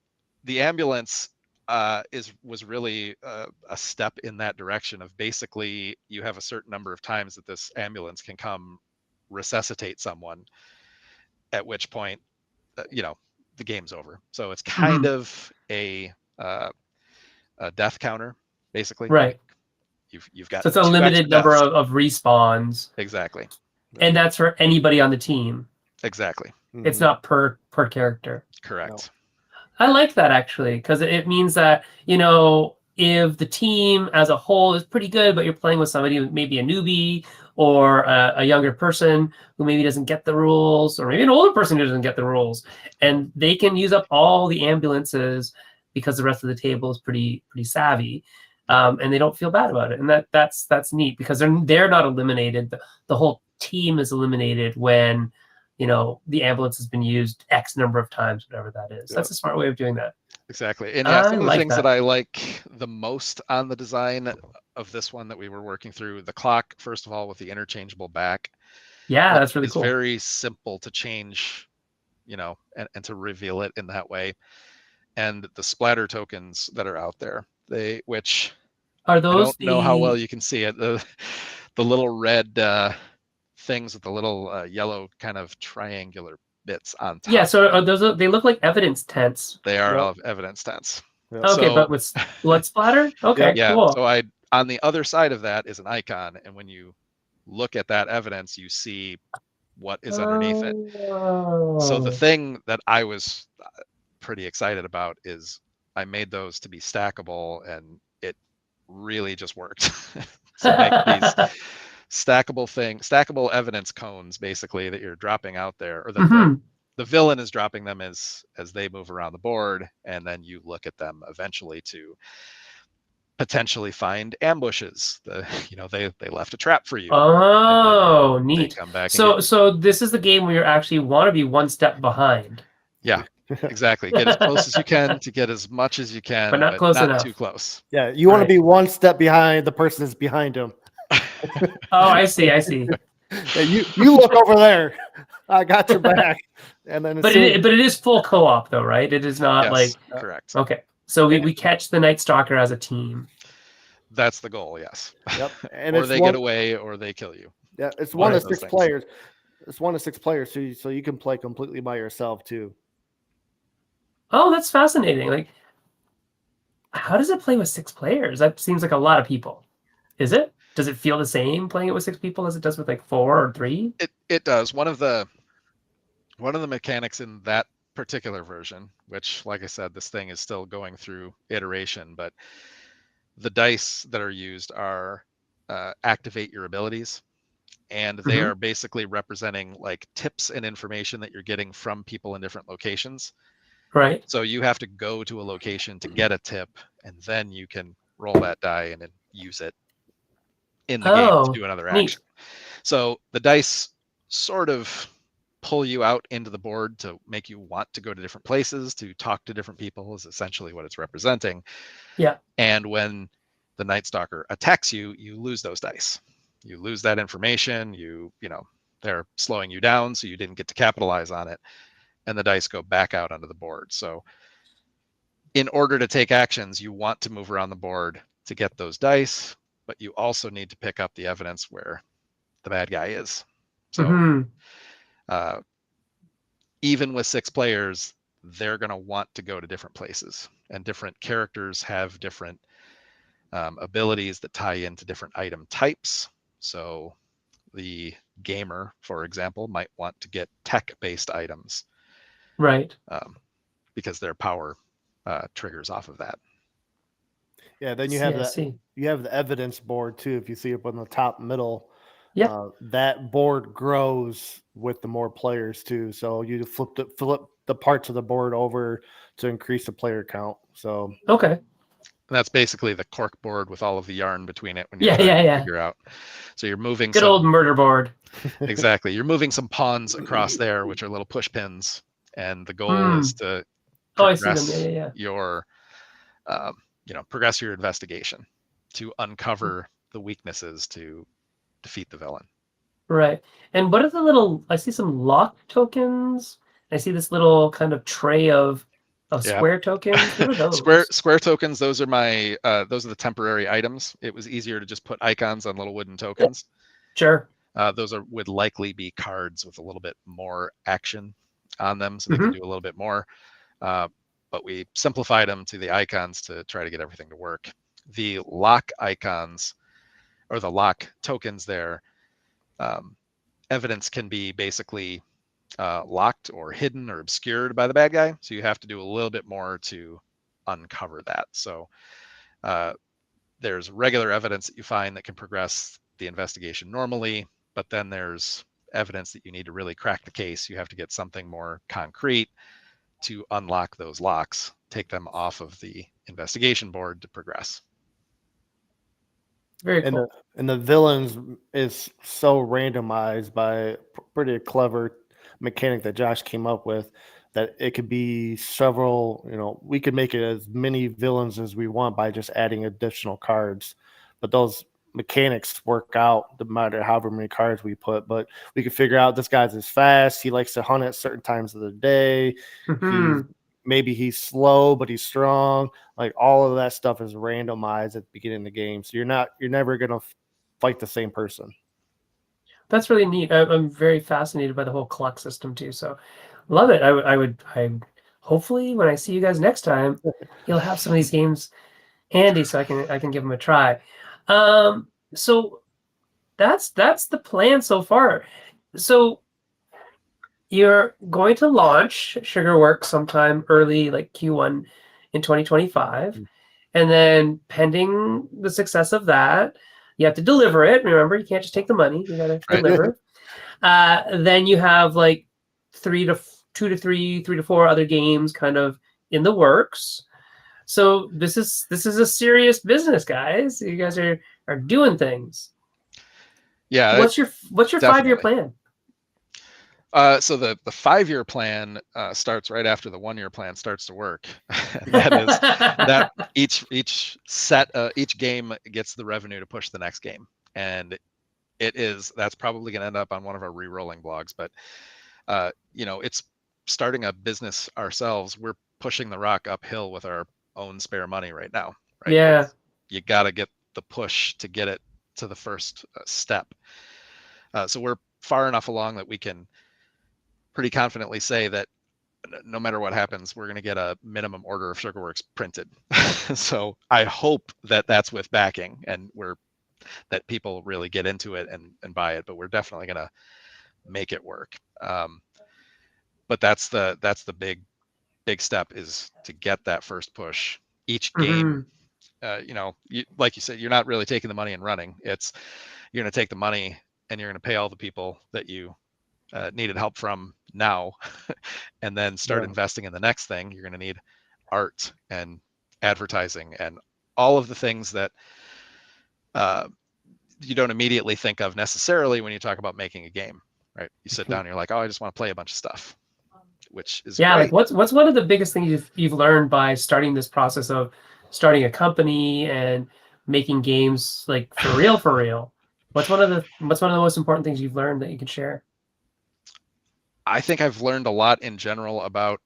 the ambulance was really a step in that direction of, basically, you have a certain number of times that this ambulance can come resuscitate someone, at which point, the game's over. So it's kind of a death counter, basically. Right. You've got, so it's a limited number of respawns. Exactly. And that's for anybody on the team. Exactly. It's not per character. Correct. I like that, actually, because it means that, if the team as a whole is pretty good, but you're playing with somebody who maybe a newbie or a younger person who maybe doesn't get the rules, or maybe an older person who doesn't get the rules, and they can use up all the ambulances because the rest of the table is pretty savvy, and they don't feel bad about it. And that's neat, because they're not eliminated. The whole team is eliminated when the ambulance has been used X number of times, whatever that is. That's a smart way of doing that. Exactly. And some of the things that I like the most on the design of this one that we were working through, the clock, first of all, with the interchangeable back, Yeah, that's really It's cool. very simple to change, and to reveal it in that way. And the splatter tokens that are out there, which Are I those don't know how well the? you can see it. The little red things with the little yellow kind of triangular bits on top. Yeah, so are those? They look like evidence tents. They are Yep. of evidence tents. Yep. Okay, So but with blood splatter. Okay, yeah. cool. So on the other side of that is an icon, and when you look at that evidence, you see what is underneath it. So the Oh. thing that I was pretty excited about is I made those to be stackable, and it really just worked. So make these stackable evidence cones, basically, that you're dropping out there, or that Mhm. the villain is dropping them as they move around the board, and then you look at them eventually to potentially find ambushes. They left a trap for you. Oh, They neat. come back and So get you. so this is the game where you actually want to be one step behind, Yeah, exactly. Get as close as you can to get as much as you can, but not but close not enough. too close. Yeah, you want to Right. be one step behind the person that's behind him. Oh, I see. I see. Yeah, you look over there. I got your back. And then as But soon it is full co-op though, right? It is not like Yes, correct. okay. So we catch the Night Stalker as a team. That's the goal. Yes. yep, and Or it's they one. get away, or they kill you. Yeah, it's One one of of those six things. players. It's one of six players, so you can play completely by yourself too. Oh, that's fascinating. Like, how does it play with 6 players? That seems like a lot of people. Is it? Does it feel the same playing it with 6 people as it does with like 4 or 3? It does. One of the mechanics in that particular version, which, like I said, this thing is still going through iteration, but the dice that are used are activate your abilities, and they are basically representing like tips and information that you're getting from people in different locations. Right. So you have to go to a location to get a tip, and then you can roll that die and then use it in the game to do another neat. action. So the dice sort of pull you out into the board to make you want to go to different places, to talk to different people, is essentially what it's representing. Yeah. And when the Night Stalker attacks you, you lose those dice. You lose that information. They're slowing you down, so you didn't get to capitalize on it, and the dice go back out onto the board. So in order to take actions, you want to move around the board to get those dice, but you also need to pick up the evidence where the bad guy is. So even with 6 players, they're going to want to go to different places, and different characters have different abilities that tie into different item types. So the gamer, for example, might want to get tech-based items, right? Because their power triggers off of that. Yeah, then you have the evidence board too. If you see up on the top middle, that board grows with the more players too. So you flip the parts of the board over to increase the player count. So okay. And that's basically the cork board with all of the yarn between it when you're trying to figure out. So you're moving good old murder board. Exactly. You're moving some pawns across there, which are little push pins, and the goal is to progress I see them. your progress your investigation to uncover the weaknesses to defeat the villain. Right. And what are the little? I see some lock tokens. I see this little kind of tray of square tokens. What are those? Square tokens. Those are those are the temporary items. It was easier to just put icons on little wooden tokens. Sure. Those would likely be cards with a little bit more action on them, so they can do a little bit more. But we simplified them to the icons to try to get everything to work. The lock icons, or the lock tokens there, evidence can be basically locked or hidden or obscured by the bad guy. So you have to do a little bit more to uncover that. So there's regular evidence that you find that can progress the investigation normally, but then there's evidence that you need to really crack the case. You have to get something more concrete to unlock those locks, take them off of the investigation board to progress. Very cool. And the villains is so randomized by a pretty clever mechanic that Josh came up with, that it could be several, we could make it as many villains as we want by just adding additional cards. But those mechanics work out no matter however many cards we put, but we can figure out this guy's as fast. He likes to hunt at certain times of the day. Maybe he's slow, but he's strong. Like all of that stuff is randomized at the beginning of the game. So you're never going to fight the same person. That's really neat. I'm very fascinated by the whole clock system too. So love it. I hopefully when I see you guys next time, you'll have some of these games handy so I can give them a try. So that's the plan so far. So you're going to launch Sugarworks sometime early, like Q1 in 2025, and then pending the success of that, you have to deliver it. Remember, you can't just take the money; you got to deliver. Then you have like 3 to 4 other games kind of in the works. So this is a serious business, guys. You guys are doing things. Yeah. What's your 5-year plan? So the 5-year plan starts right after the 1-year plan starts to work. And that is that each game gets the revenue to push the next game, and that's probably going to end up on one of our re-rolling blogs. But it's starting a business ourselves. We're pushing the rock uphill with our own spare money right now. Right? Yeah, you got to get the push to get it to the first step. So we're far enough along that we can pretty confidently say that no matter what happens, we're going to get a minimum order of Sugarworks printed. So I hope that that's with backing and that people really get into it and buy it, but we're definitely going to make it work. But that's the big step, is to get that first push. Each game, like you said, you're not really taking the money and running. You're going to take the money and you're going to pay all the people that you needed help from now, and then start investing in the next thing. You're going to need art and advertising and all of the things that you don't immediately think of necessarily when you talk about making a game, right? You sit down and you're like, oh, I just want to play a bunch of stuff, which is great. Like what's one of the biggest things you've learned by starting this process of starting a company and making games, like for real? What's one of the most important things you've learned that you can share? I think I've learned a lot in general about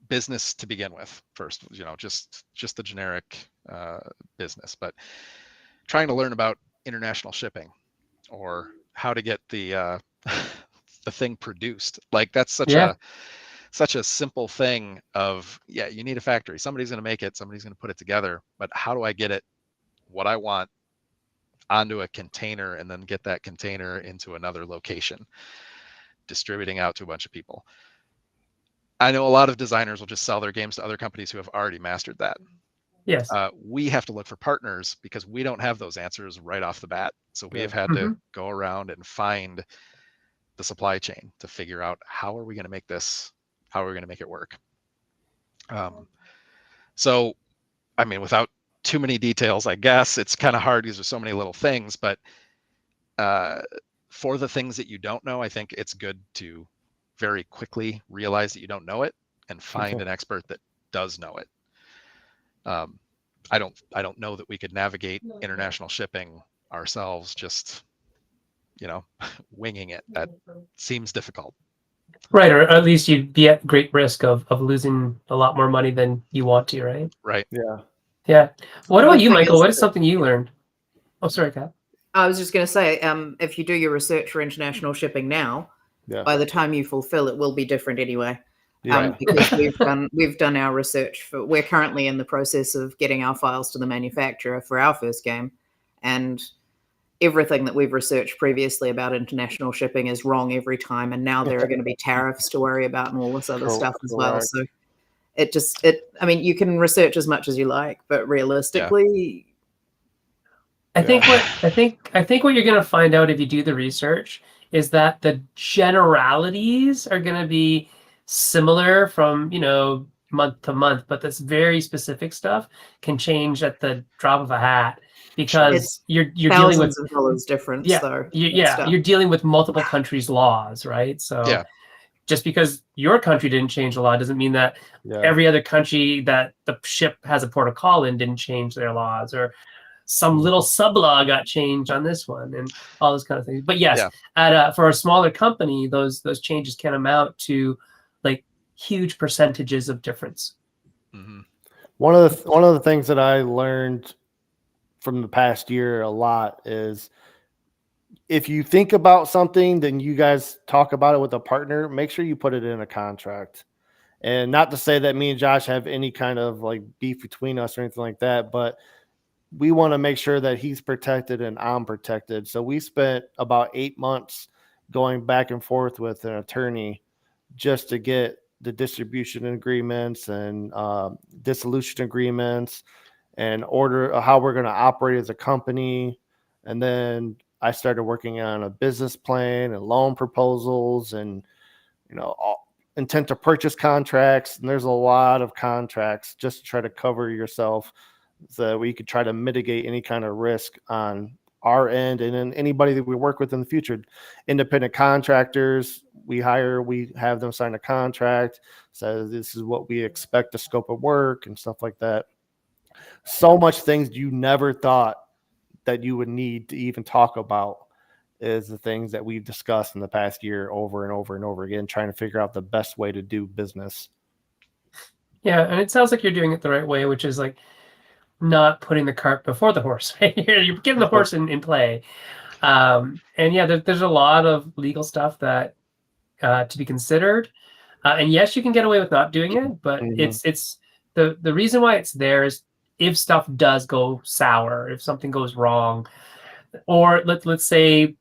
business to begin with. First, just the generic business, but trying to learn about international shipping or how to get the the thing produced. Like that's such a simple thing of, you need a factory. Somebody's going to make it. Somebody's going to put it together. But how do I get it, what I want, onto a container and then get that container into another location, distributing out to a bunch of people? I know a lot of designers will just sell their games to other companies who have already mastered that. Yes. We have to look for partners because we don't have those answers right off the bat. So we have had to go around and find the supply chain to figure out how are we going to make this, how are we going to make it work. So, I mean, without too many details, I guess it's kind of hard because there's so many little things, but for the things that you don't know, I think it's good to very quickly realize that you don't know it and find an expert that does know it. I don't know that we could navigate international shipping ourselves, just winging it. That seems difficult. Right, or at least you'd be at great risk of losing a lot more money than you want to, right? Right. Yeah. What about you, thing Michael? is What is something you learned? Oh, sorry, Kat. I was just going to say, if you do your research for international shipping now, by the time you fulfill it, will be different anyway. Because we've done our research we're currently in the process of getting our files to the manufacturer for our first game, and everything that we've researched previously about international shipping is wrong every time, and now there are going to be tariffs to worry about and all this other stuff as well. So I mean, you can research as much as you like, but realistically, I think what you're going to find out if you do the research is that the generalities are going to be similar from month to month, but this very specific stuff can change at the drop of a hat, because you're dealing with thousands of dollars difference. You're dealing with multiple countries' laws, right? So just because your country didn't change the law doesn't mean that every other country that the ship has a port of call in didn't change their laws, or some little sublaw got changed on this one, and all those kind of things. But yes, Yeah. for a smaller company, those changes can amount to like huge percentages of difference. Mm-hmm. One of the things that I learned from the past year a lot is, if you think about something, then you guys talk about it with a partner. Make sure you put it in a contract. And not to say that me and Josh have any kind of like beef between us or anything like that, but we want to make sure that he's protected and I'm protected. So we spent about 8 months going back and forth with an attorney just to get the distribution agreements and dissolution agreements and order how we're going to operate as a company. And then I started working on a business plan and loan proposals and, intent to purchase contracts. And there's a lot of contracts just to try to cover yourself so that we could try to mitigate any kind of risk on our end. And then anybody that we work with in the future, independent contractors we have them sign a contract, so this is what we expect, the scope of work and stuff like that. So much things you never thought that you would need to even talk about is the things that we've discussed in the past year over and over and over again, trying to figure out the best way to do business. Yeah, and it sounds like you're doing it the right way, which is like not putting the cart before the horse. Right? You're getting the horse in play. And yeah, there's a lot of legal stuff that to be considered. And yes, you can get away with not doing it, but it's the reason why it's there is if stuff does go sour, if something goes wrong, or let's say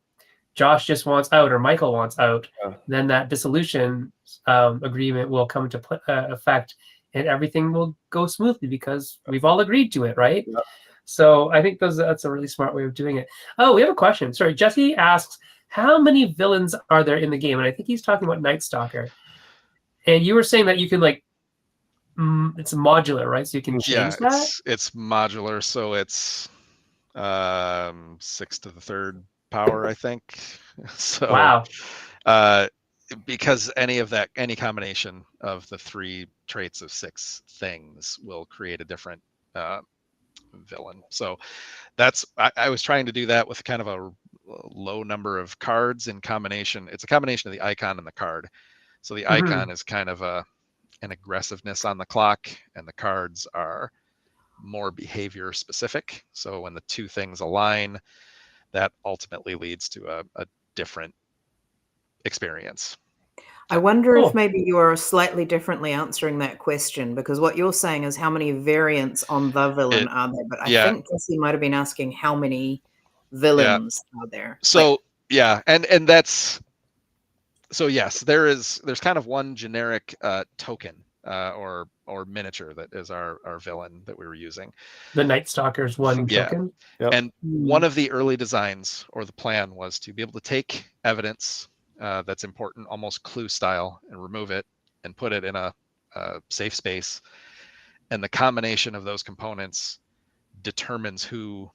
Josh just wants out or Michael wants out, then that dissolution agreement will come into effect and everything will go smoothly because we've all agreed to it, right? Yeah. So I think that's a really smart way of doing it. Oh, we have a question. Sorry, Jesse asks, how many villains are there in the game? And I think he's talking about Night Stalker. And you were saying that you can it's modular, right? So you can change that? It's modular, so it's 6 to the 3rd power, I think. So wow. Because any combination of the 3 traits of 6 things will create a different villain. So I was trying to do that with kind of a low number of cards in combination. It's a combination of the icon and the card. So the icon is kind of an aggressiveness on the clock, and the cards are more behavior specific. So when the 2 things align, that ultimately leads to a different experience. I wonder if maybe you're slightly differently answering that question, because what you're saying is how many variants on the villain are there, but I think Jesse might have been asking how many villains are there. So and that's so yes, there's kind of one generic token or miniature that is our villain that we were using. The Night Stalker's one token. Yep. And one of the early designs or the plan was to be able to take evidence that's important, almost clue style, and remove it and put it in a safe space. And the combination of those components determines who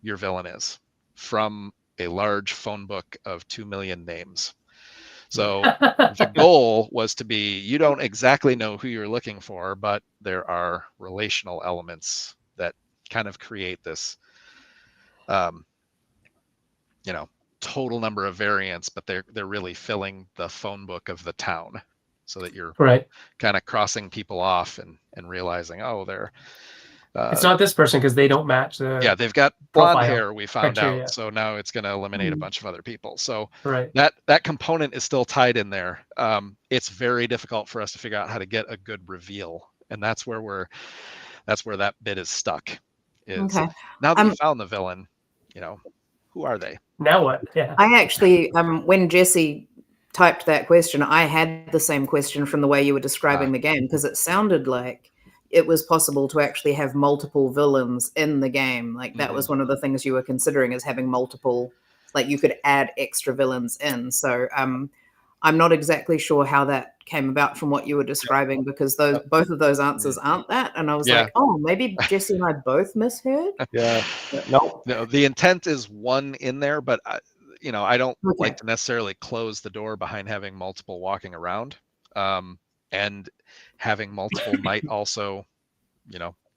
your villain is from a large phone book of 2 million names. So the goal was to be, you don't exactly know who you're looking for, but there are relational elements that kind of create this, total number of variants, but they're really filling the phone book of the town, so that you're kind of crossing people off and realizing, oh, they're it's not this person because they don't match the they've got blonde profile hair, we found criteria. out, so now it's going to eliminate a bunch of other people. So right. that component is still tied in there. It's very difficult for us to figure out how to get a good reveal, and that's where that bit is stuck. Is now that you found the villain, who are they? Now what? Yeah. I actually, when Jesse typed that question, I had the same question from the way you were describing the game, because it sounded like it was possible to actually have multiple villains in the game. Like that was one of the things you were considering, is having multiple, like you could add extra villains in. So I'm not exactly sure how that came about from what you were describing, because both of those answers aren't that. And I was like, oh, maybe Jesse and I both misheard. No, the intent is one in there, but I don't like to necessarily close the door behind having multiple walking around, and having multiple might also,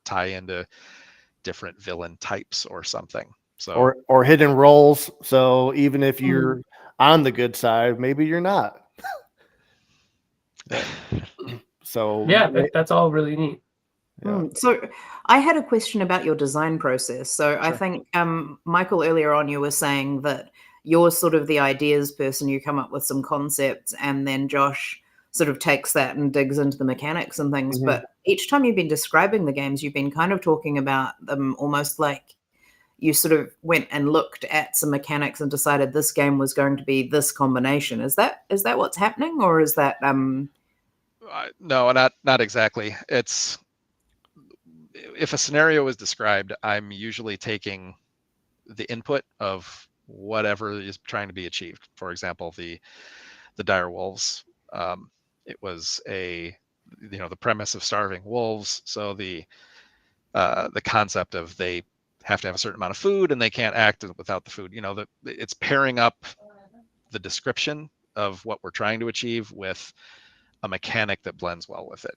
tie into different villain types or something. So or hidden roles. So even if Mm. you're on the good side, maybe you're not. So Yeah, that's all really neat. yeah. So I had a question about your design process. So I Sure. think, Michael, earlier on, you were saying that you're sort of the ideas person, you come up with some concepts, and then Josh sort of takes that and digs into the mechanics and things. Mhm. But each time you've been describing the games, you've been kind of talking about them almost like you sort of went and looked at some mechanics and decided this game was going to be this combination. Is that what's happening, or is that no, not exactly. It's, if a scenario is described, I'm usually taking the input of whatever is trying to be achieved. For example, the dire wolves. It was the premise of starving wolves. So the concept of they have to have a certain amount of food and they can't act without the food. It's pairing up the description of what we're trying to achieve with a mechanic that blends well with it.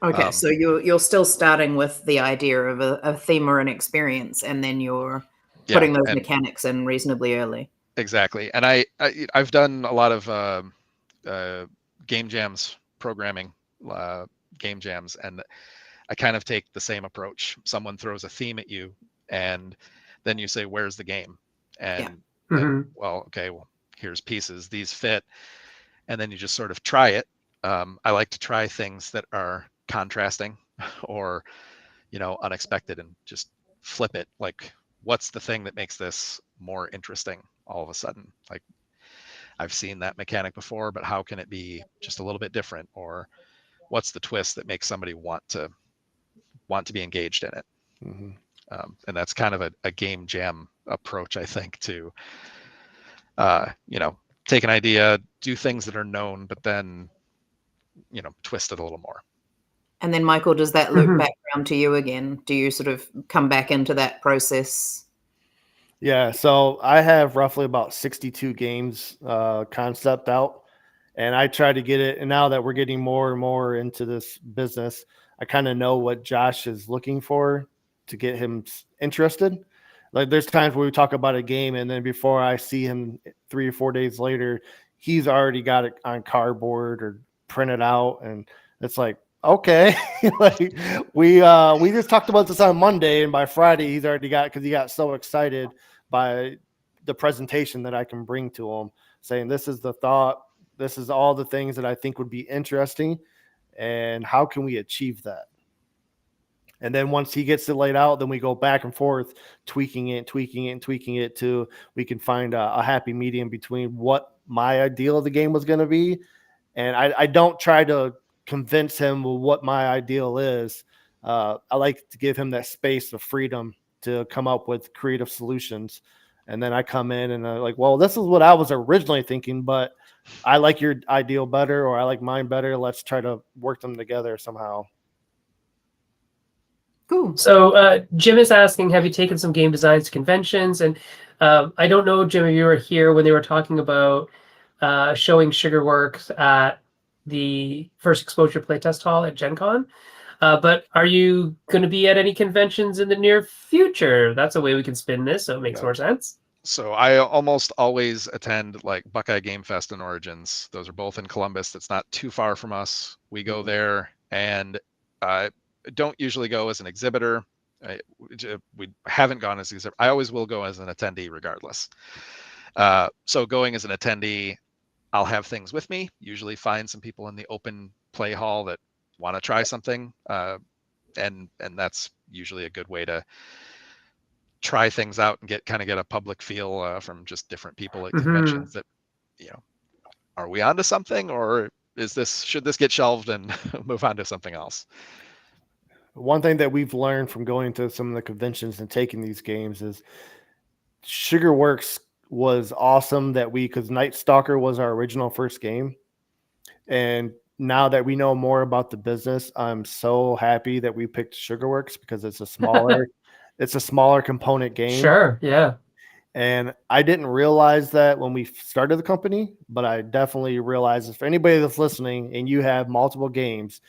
okay? So you're still starting with the idea of a theme or an experience, and then you're putting those mechanics in reasonably early. Exactly. And I've done a lot of game jams, programming game jams, and I kind of take the same approach. Someone throws a theme at you, and then you say, "Where's the game?" And well, okay, well, here's pieces. These fit, and then you just sort of try it. I like to try things that are contrasting or unexpected, and just flip it. Like, what's the thing that makes this more interesting all of a sudden? Like, I've seen that mechanic before, but how can it be just a little bit different? Or what's the twist that makes somebody want to be engaged in it? Mhm. And that's kind of a game jam approach, I think, to take an idea, do things that are known, but then twist it a little more. And then, Michael, does that loop back around to you again? Do you sort of come back into that process? Yeah, so I have roughly about 62 games concept out, and I try to get it. And now that we're getting more and more into this business, I kind of know what Josh is looking for to get him interested. Like, there's times where we talk about a game, and then before I see him 3 or 4 days later, he's already got it on cardboard or printed out, and it's like, okay. Like, we just talked about this on Monday, and by Friday he's already got, because he got so excited by the presentation that I can bring to him, saying this is the thought, this is all the things that I think would be interesting, and how can we achieve that? And then once he gets it laid out, then we go back and forth, tweaking it to we can find a happy medium between what my ideal of the game was going to be. And I don't try to convince him what my ideal is. I like to give him that space of freedom to come up with creative solutions. And then I come in and I'm like, well, this is what I was originally thinking, but I like your ideal better, or I like mine better. Let's try to work them together somehow. Cool. So Jim is asking, have you taken some game designs to conventions? And I don't know, Jim, if you were here when they were talking about showing Sugarworks at the First Exposure Playtest Hall at Gen Con. But are you going to be at any conventions in the near future? That's a way we can spin this, so it makes more sense. So I almost always attend like Buckeye Game Fest and Origins. Those are both in Columbus. That's not too far from us. We go there, and don't usually go as an exhibitor. We haven't gone as an exhibitor. I always will go as an attendee regardless. So going as an attendee, I'll have things with me, usually find some people in the open play hall that want to try something. And that's usually a good way to try things out and get a public feel from just different people at conventions that, are we onto something, or should this get shelved and move on to something else? One thing that we've learned from going to some of the conventions and taking these games is Sugarworks was awesome because Night Stalker was our original first game. And now that we know more about the business, I'm so happy that we picked Sugarworks because it's a smaller component game. Sure, yeah. And I didn't realize that when we started the company, but I definitely realized, if anybody that's listening and you have multiple games,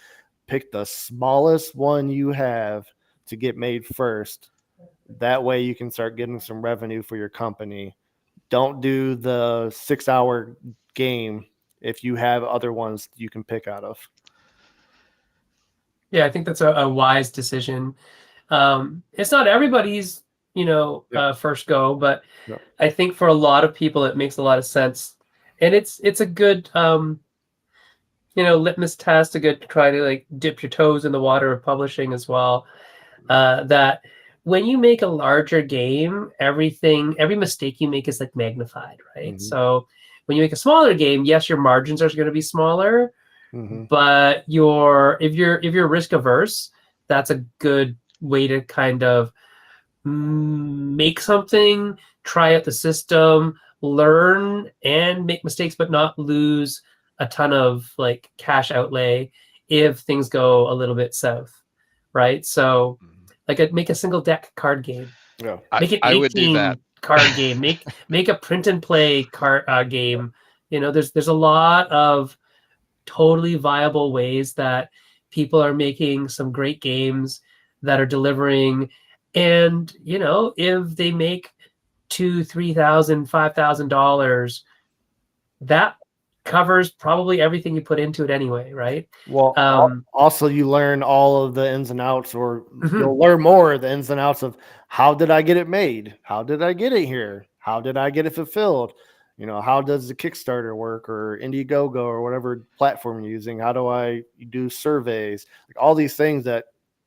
pick the smallest one you have to get made first, That way you can start getting some revenue for your company. Don't do the 6-hour game if you have other ones you can pick out of. Yeah, I think that's a wise decision. It's not everybody's, first go, but Yeah. I think for a lot of people it makes a lot of sense, and it's a good litmus test, a good try to like dip your toes in the water of publishing as well. That when you make a larger game, every mistake you make is like magnified, right? Mhm. So when you make a smaller game, yes, your margins are going to be smaller, Mhm. but if you're risk averse, that's a good way to kind of make something, try out the system, learn and make mistakes, but not lose a ton of like cash outlay if things go a little bit south, right? So like make a single deck card game, Yeah. make an I would do 18 that. card game, make a print and play card game. There's a lot of totally viable ways that people are making some great games that are delivering. And if they make $2,000, $3,000, $5,000, that covers probably everything you put into it anyway, right? Well, also you learn all of the ins and outs, or you'll learn more of the ins and outs of how did I get it made? How did I get it here? How did I get it fulfilled? How does the Kickstarter work, or Indiegogo, or whatever platform you're using? How do I do surveys? Like all these things that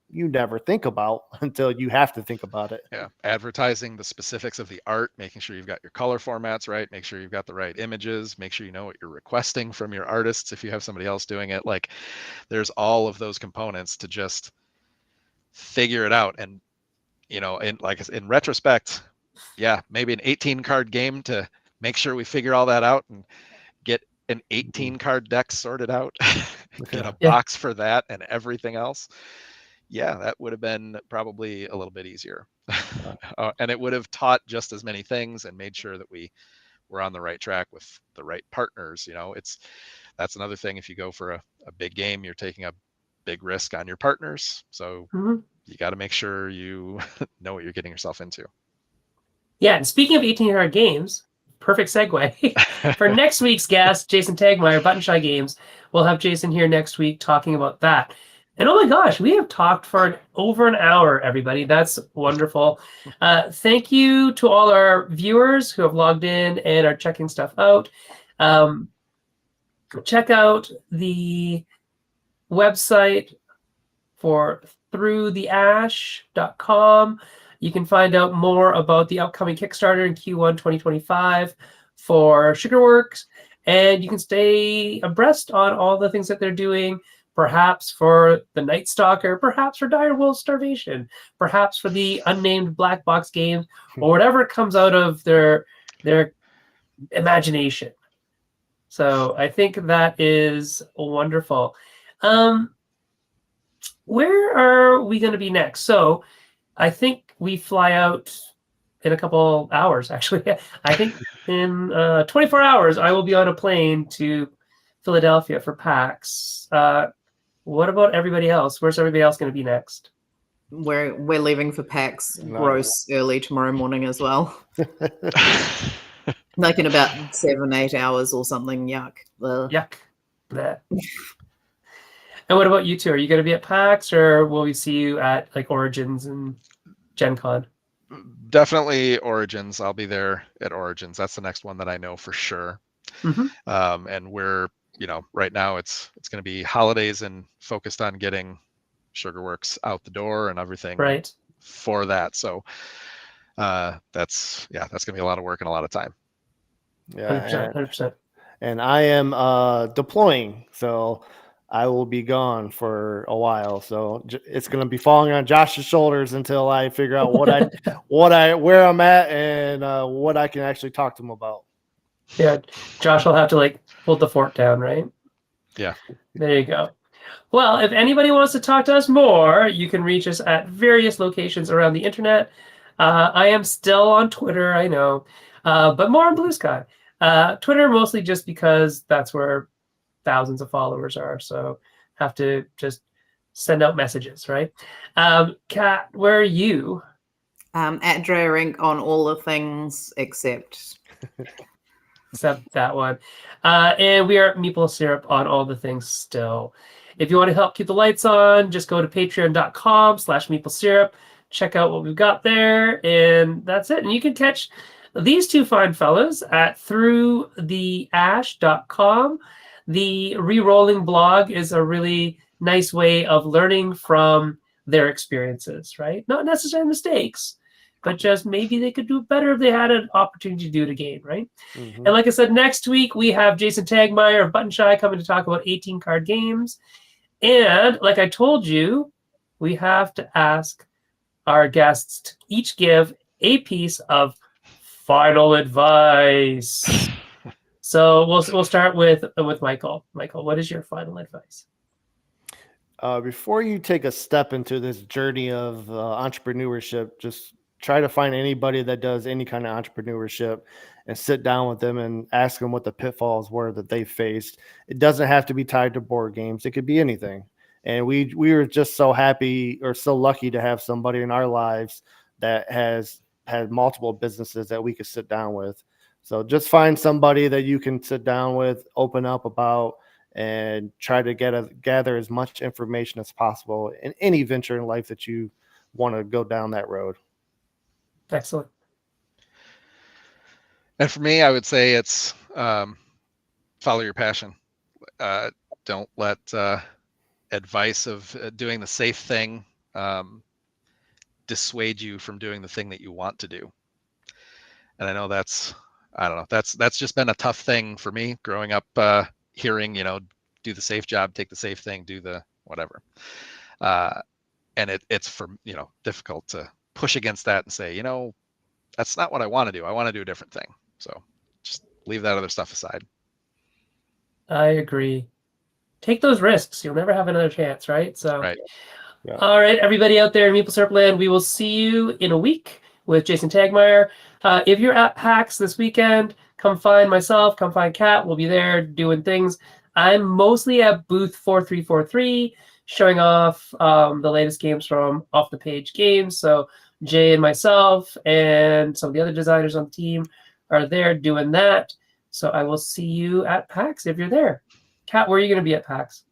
you never think about until you have to think about it. Yeah, advertising the specifics of the art, making sure you've got your color formats right, make sure you've got the right images, make sure you know what you're requesting from your artists if you have somebody else doing it. Like there's all of those components to just figure it out. And in retrospect, yeah, maybe an 18 card game to make sure we figure all that out and get an 18 card deck sorted out, get a box for that and everything else. Yeah, that would have been probably a little bit easier. And it would have taught just as many things and made sure that we were on the right track with the right partners. That's another thing. If you go for a big game, you're taking a big risk on your partners. So you got to make sure you know what you're getting yourself into. Yeah, and speaking of 18 games, perfect segue for next week's guest, Jason Tagmeyer, Button Shy Games. We'll have Jason here next week talking about that. And oh my gosh, we have talked for over an hour, everybody. That's wonderful. Thank you to all our viewers who have logged in and are checking stuff out. Check out the website for throughtheash.com. You can find out more about the upcoming Kickstarter in Q1 2025 for Sugarworks, and you can stay abreast on all the things that they're doing, perhaps for the Night Stalker, perhaps for Dire Wolf Starvation, perhaps for the unnamed black box games, or whatever comes out of their imagination. So I think that is wonderful. Where are we going to be next? So I think we fly out in a couple hours, actually. I think in 24 hours, I will be on a plane to Philadelphia for PAX. What about everybody else? Where's everybody else going to be next? We're leaving for PAX gross early tomorrow morning as well. Like in about 7-8 hours or something. Yuck. Yuck. Bleh. And what about you two? Are you going to be at PAX, or will we see you at like Origins and Gen Con? Definitely Origins. I'll be there at Origins. That's the next one that I know for sure. And we're, right now it's going to be holidays and focused on getting Sugarworks out the door and everything for that. So that's going to be a lot of work and a lot of time. Yeah, 100%. And I am deploying, so I will be gone for a while. So it's going to be falling on Josh's shoulders until I figure out where I'm at and what I can actually talk to him about. Yeah, Josh will have to like hold the fort down, right? Yeah. There you go. Well, if anybody wants to talk to us more, you can reach us at various locations around the internet. I am still on Twitter, I know, but more on Blue Sky. Twitter mostly just because that's where thousands of followers are, so have to just send out messages, right? Kat, where are you? At Drarink on all the things except that one. And we are at Meeple Syrup on all the things still. If you want to help keep the lights on, just go to patreon.com/Meeple Syrup. Check out what we've got there, and that's it. And you can catch these two fine fellows at throughtheash.com. The re-rolling blog is a really nice way of learning from their experiences, right? Not necessarily mistakes, but just maybe they could do better if they had an opportunity to do it again, right? Mhm. And like I said, next week we have Jason Tagmeyer of Button Shy coming to talk about 18 card games. And like I told you, we have to ask our guests to each give a piece of final advice. So we'll start with Michael. Michael, what is your final advice? Before you take a step into this journey of entrepreneurship, just try to find anybody that does any kind of entrepreneurship and sit down with them and ask them what the pitfalls were that they faced. It doesn't have to be tied to board games. It could be anything. And we were just so happy or so lucky to have somebody in our lives that has had multiple businesses that we could sit down with. So just find somebody that you can sit down with, open up about, and try to gather as much information as possible in any venture in life that you want to go down that road. Excellent. And for me, I would say it's follow your passion. Don't let advice of doing the safe thing dissuade you from doing the thing that you want to do. And I know that's just been a tough thing for me growing up, hearing, do the safe job, take the safe thing, do the whatever. And it's difficult to push against that and say, that's not what I want to do. I want to do a different thing. So just leave that other stuff aside. I agree. Take those risks. You'll never have another chance, right? So, right. Yeah. All right, everybody out there in Meeple Syrup Land, we will see you in a week with Jason Tagmeyer. If you're at PAX this weekend, come find myself, come find Kat. We'll be there doing things. I'm mostly at booth 4343, showing off the latest games from Off the Page Games. So Jay and myself and some of the other designers on the team are there doing that. So I will see you at PAX if you're there. Kat, where are you going to be at PAX?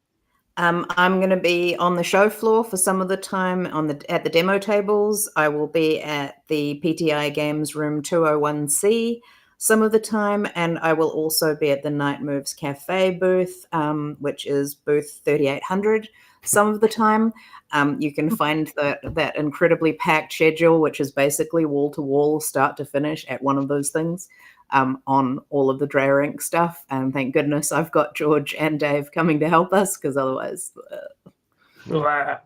I'm going to be on the show floor for some of the time at the demo tables. I will be at the PTI Games Room 201C some of the time, and I will also be at the Night Moves Cafe booth, which is booth 3800 some of the time. You can find that incredibly packed schedule, which is basically wall to wall, start to finish at one of those things. On all of the Drarink stuff. And thank goodness I've got George and Dave coming to help us, because otherwise... All right,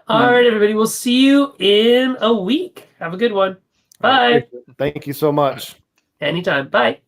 everybody. We'll see you in a week. Have a good one. Bye. Thank you so much. Anytime. Bye.